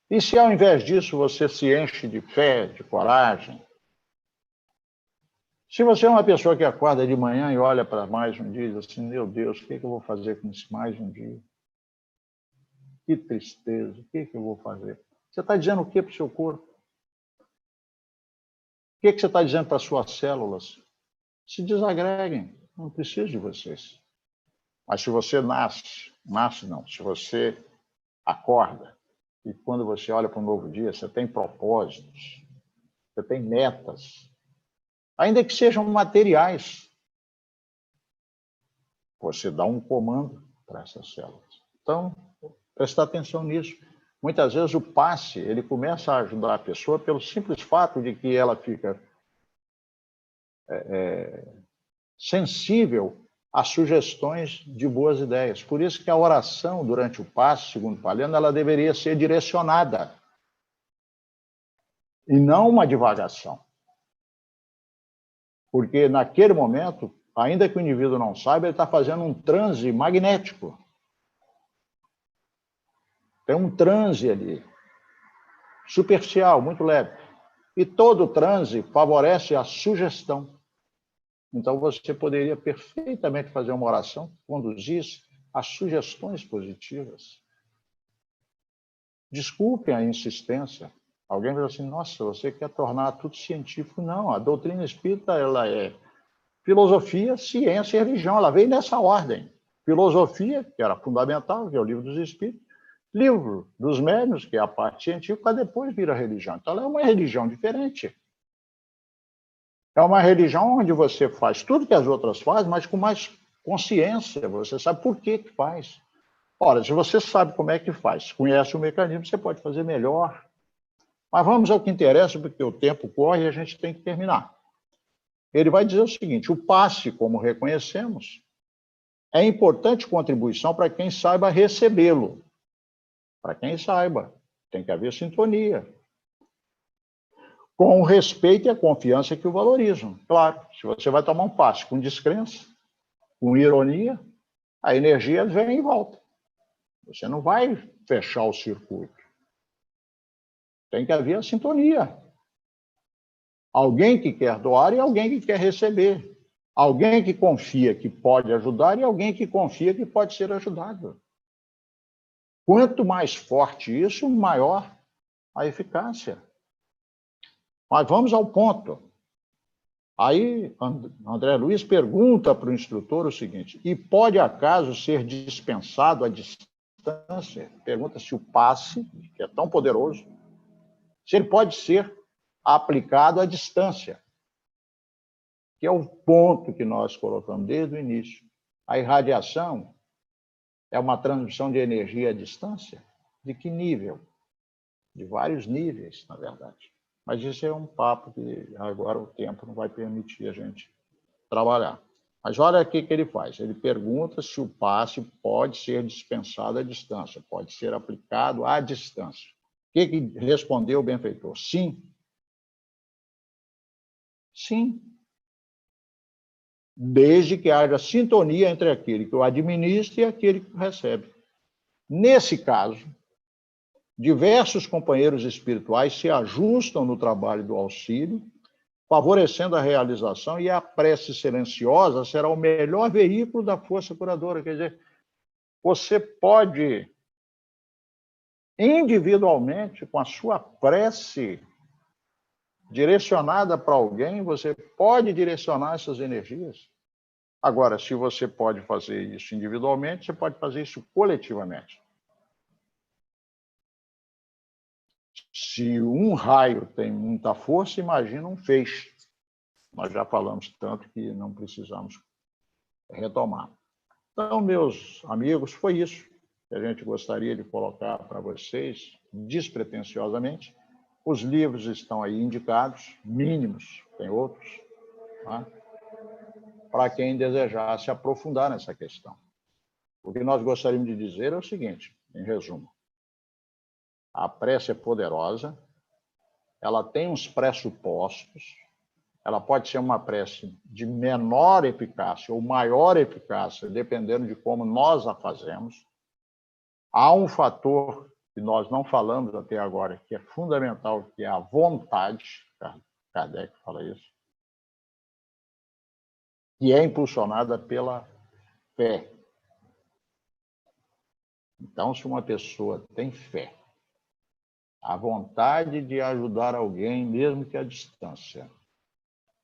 E se, ao invés disso, você se enche de fé, de coragem? Se você é uma pessoa que acorda de manhã e olha para mais um dia e diz assim: meu Deus, o que eu vou fazer com esse mais um dia? Que tristeza, o que eu vou fazer? Você está dizendo o que para o seu corpo? O que você está dizendo para as suas células? Se desagreguem, não preciso de vocês. Mas se você nasce não, se você acorda, e quando você olha para um novo dia, você tem propósitos, você tem metas, ainda que sejam materiais, você dá um comando para essas células. Então, prestar atenção nisso. Muitas vezes o passe, ele começa a ajudar a pessoa pelo simples fato de que ela fica sensível a sugestões de boas ideias. Por isso que a oração durante o passe, segundo Paleno, ela deveria ser direcionada e não uma divagação. Porque naquele momento, ainda que o indivíduo não saiba, ele está fazendo um transe magnético. Tem um transe ali, superficial, muito leve. E todo transe favorece a sugestão. Então, você poderia perfeitamente fazer uma oração que conduzisse a sugestões positivas. Desculpem a insistência. Alguém vai dizer assim: nossa, você quer tornar tudo científico? Não, a doutrina espírita ela é filosofia, ciência e religião. Ela veio nessa ordem. Filosofia, que era fundamental, que é o livro dos Espíritos. Livro dos Médiuns, que é a parte científica, depois vira religião. Então, ela é uma religião diferente. É uma religião onde você faz tudo que as outras fazem, mas com mais consciência. Você sabe por que faz. Ora, se você sabe como é que faz, conhece o mecanismo, você pode fazer melhor. Mas vamos ao que interessa, porque o tempo corre e a gente tem que terminar. Ele vai dizer o seguinte: o passe, como reconhecemos, é importante contribuição para quem saiba recebê-lo. Para quem saiba, tem que haver sintonia. Com o respeito e a confiança que o valorizam. Claro, se você vai tomar um passe com descrença, com ironia, a energia vem e volta. Você não vai fechar o circuito. Tem que haver a sintonia. Alguém que quer doar e alguém que quer receber. Alguém que confia que pode ajudar e alguém que confia que pode ser ajudado. Quanto mais forte isso, maior a eficácia. Mas vamos ao ponto. Aí, André Luiz pergunta para o instrutor o seguinte: e pode acaso ser dispensado à distância? Pergunta se o passe, que é tão poderoso, se ele pode ser aplicado à distância, que é o ponto que nós colocamos desde o início. A irradiação é uma transmissão de energia à distância? De que nível? De vários níveis, na verdade. Mas isso é um papo que agora o tempo não vai permitir a gente trabalhar. Mas olha o que ele faz. Ele pergunta se o passe pode ser dispensado à distância, pode ser aplicado à distância. O que respondeu o benfeitor? Sim. Sim. Desde que haja sintonia entre aquele que o administra e aquele que o recebe. Nesse caso, diversos companheiros espirituais se ajustam no trabalho do auxílio, favorecendo a realização, e a prece silenciosa será o melhor veículo da força curadora. Quer dizer, você pode, individualmente, com a sua prece direcionada para alguém, você pode direcionar essas energias. Agora, se você pode fazer isso individualmente, você pode fazer isso coletivamente. Se um raio tem muita força, imagina um feixe. Nós já falamos tanto que não precisamos retomar. Então, meus amigos, foi isso que a gente gostaria de colocar para vocês, despretensiosamente. Os livros estão aí indicados, mínimos, tem outros, tá? Para quem desejasse aprofundar nessa questão. O que nós gostaríamos de dizer é o seguinte, em resumo. A prece é poderosa, ela tem uns pressupostos, ela pode ser uma prece de menor eficácia ou maior eficácia, dependendo de como nós a fazemos. Há um fator que nós não falamos até agora, que é fundamental, que é a vontade, Kardec fala isso, que é impulsionada pela fé. Então, se uma pessoa tem fé, a vontade de ajudar alguém, mesmo que à distância,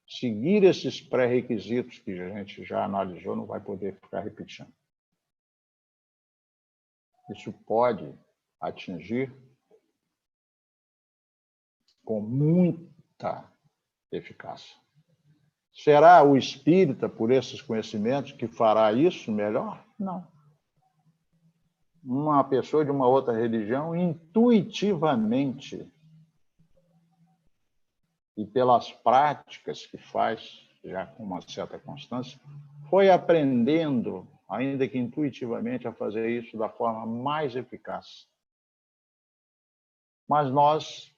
seguir esses pré-requisitos que a gente já analisou, não vai poder ficar repetindo. Isso pode atingir com muita eficácia. Será o espírita, por esses conhecimentos, que fará isso melhor? Não. Uma pessoa de uma outra religião, intuitivamente, e pelas práticas que faz, já com uma certa constância, foi aprendendo, ainda que intuitivamente, a fazer isso da forma mais eficaz. Mas nós,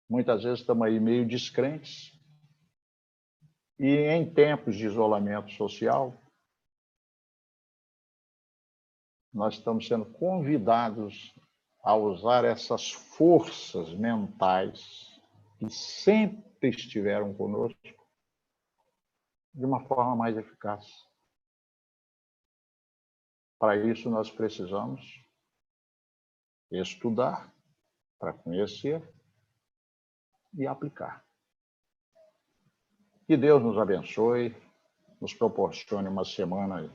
muitas vezes, estamos aí meio descrentes, e em tempos de isolamento social, nós estamos sendo convidados a usar essas forças mentais que sempre estiveram conosco de uma forma mais eficaz. Para isso, nós precisamos estudar, para conhecer e aplicar. Que Deus nos abençoe, nos proporcione uma semana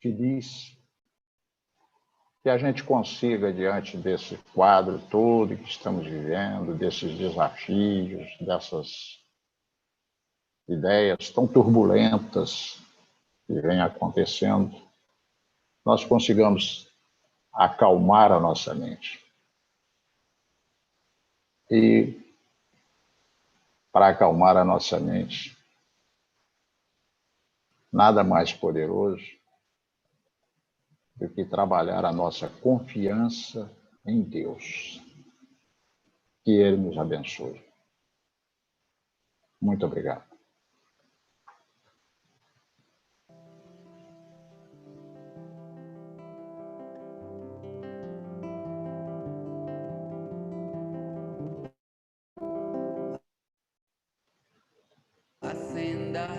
feliz, que a gente consiga, diante desse quadro todo que estamos vivendo, desses desafios, dessas ideias tão turbulentas que vêm acontecendo, nós consigamos acalmar a nossa mente. E, para acalmar a nossa mente, nada mais poderoso do que trabalhar a nossa confiança em Deus. Que Ele nos abençoe. Muito obrigado. Acenda a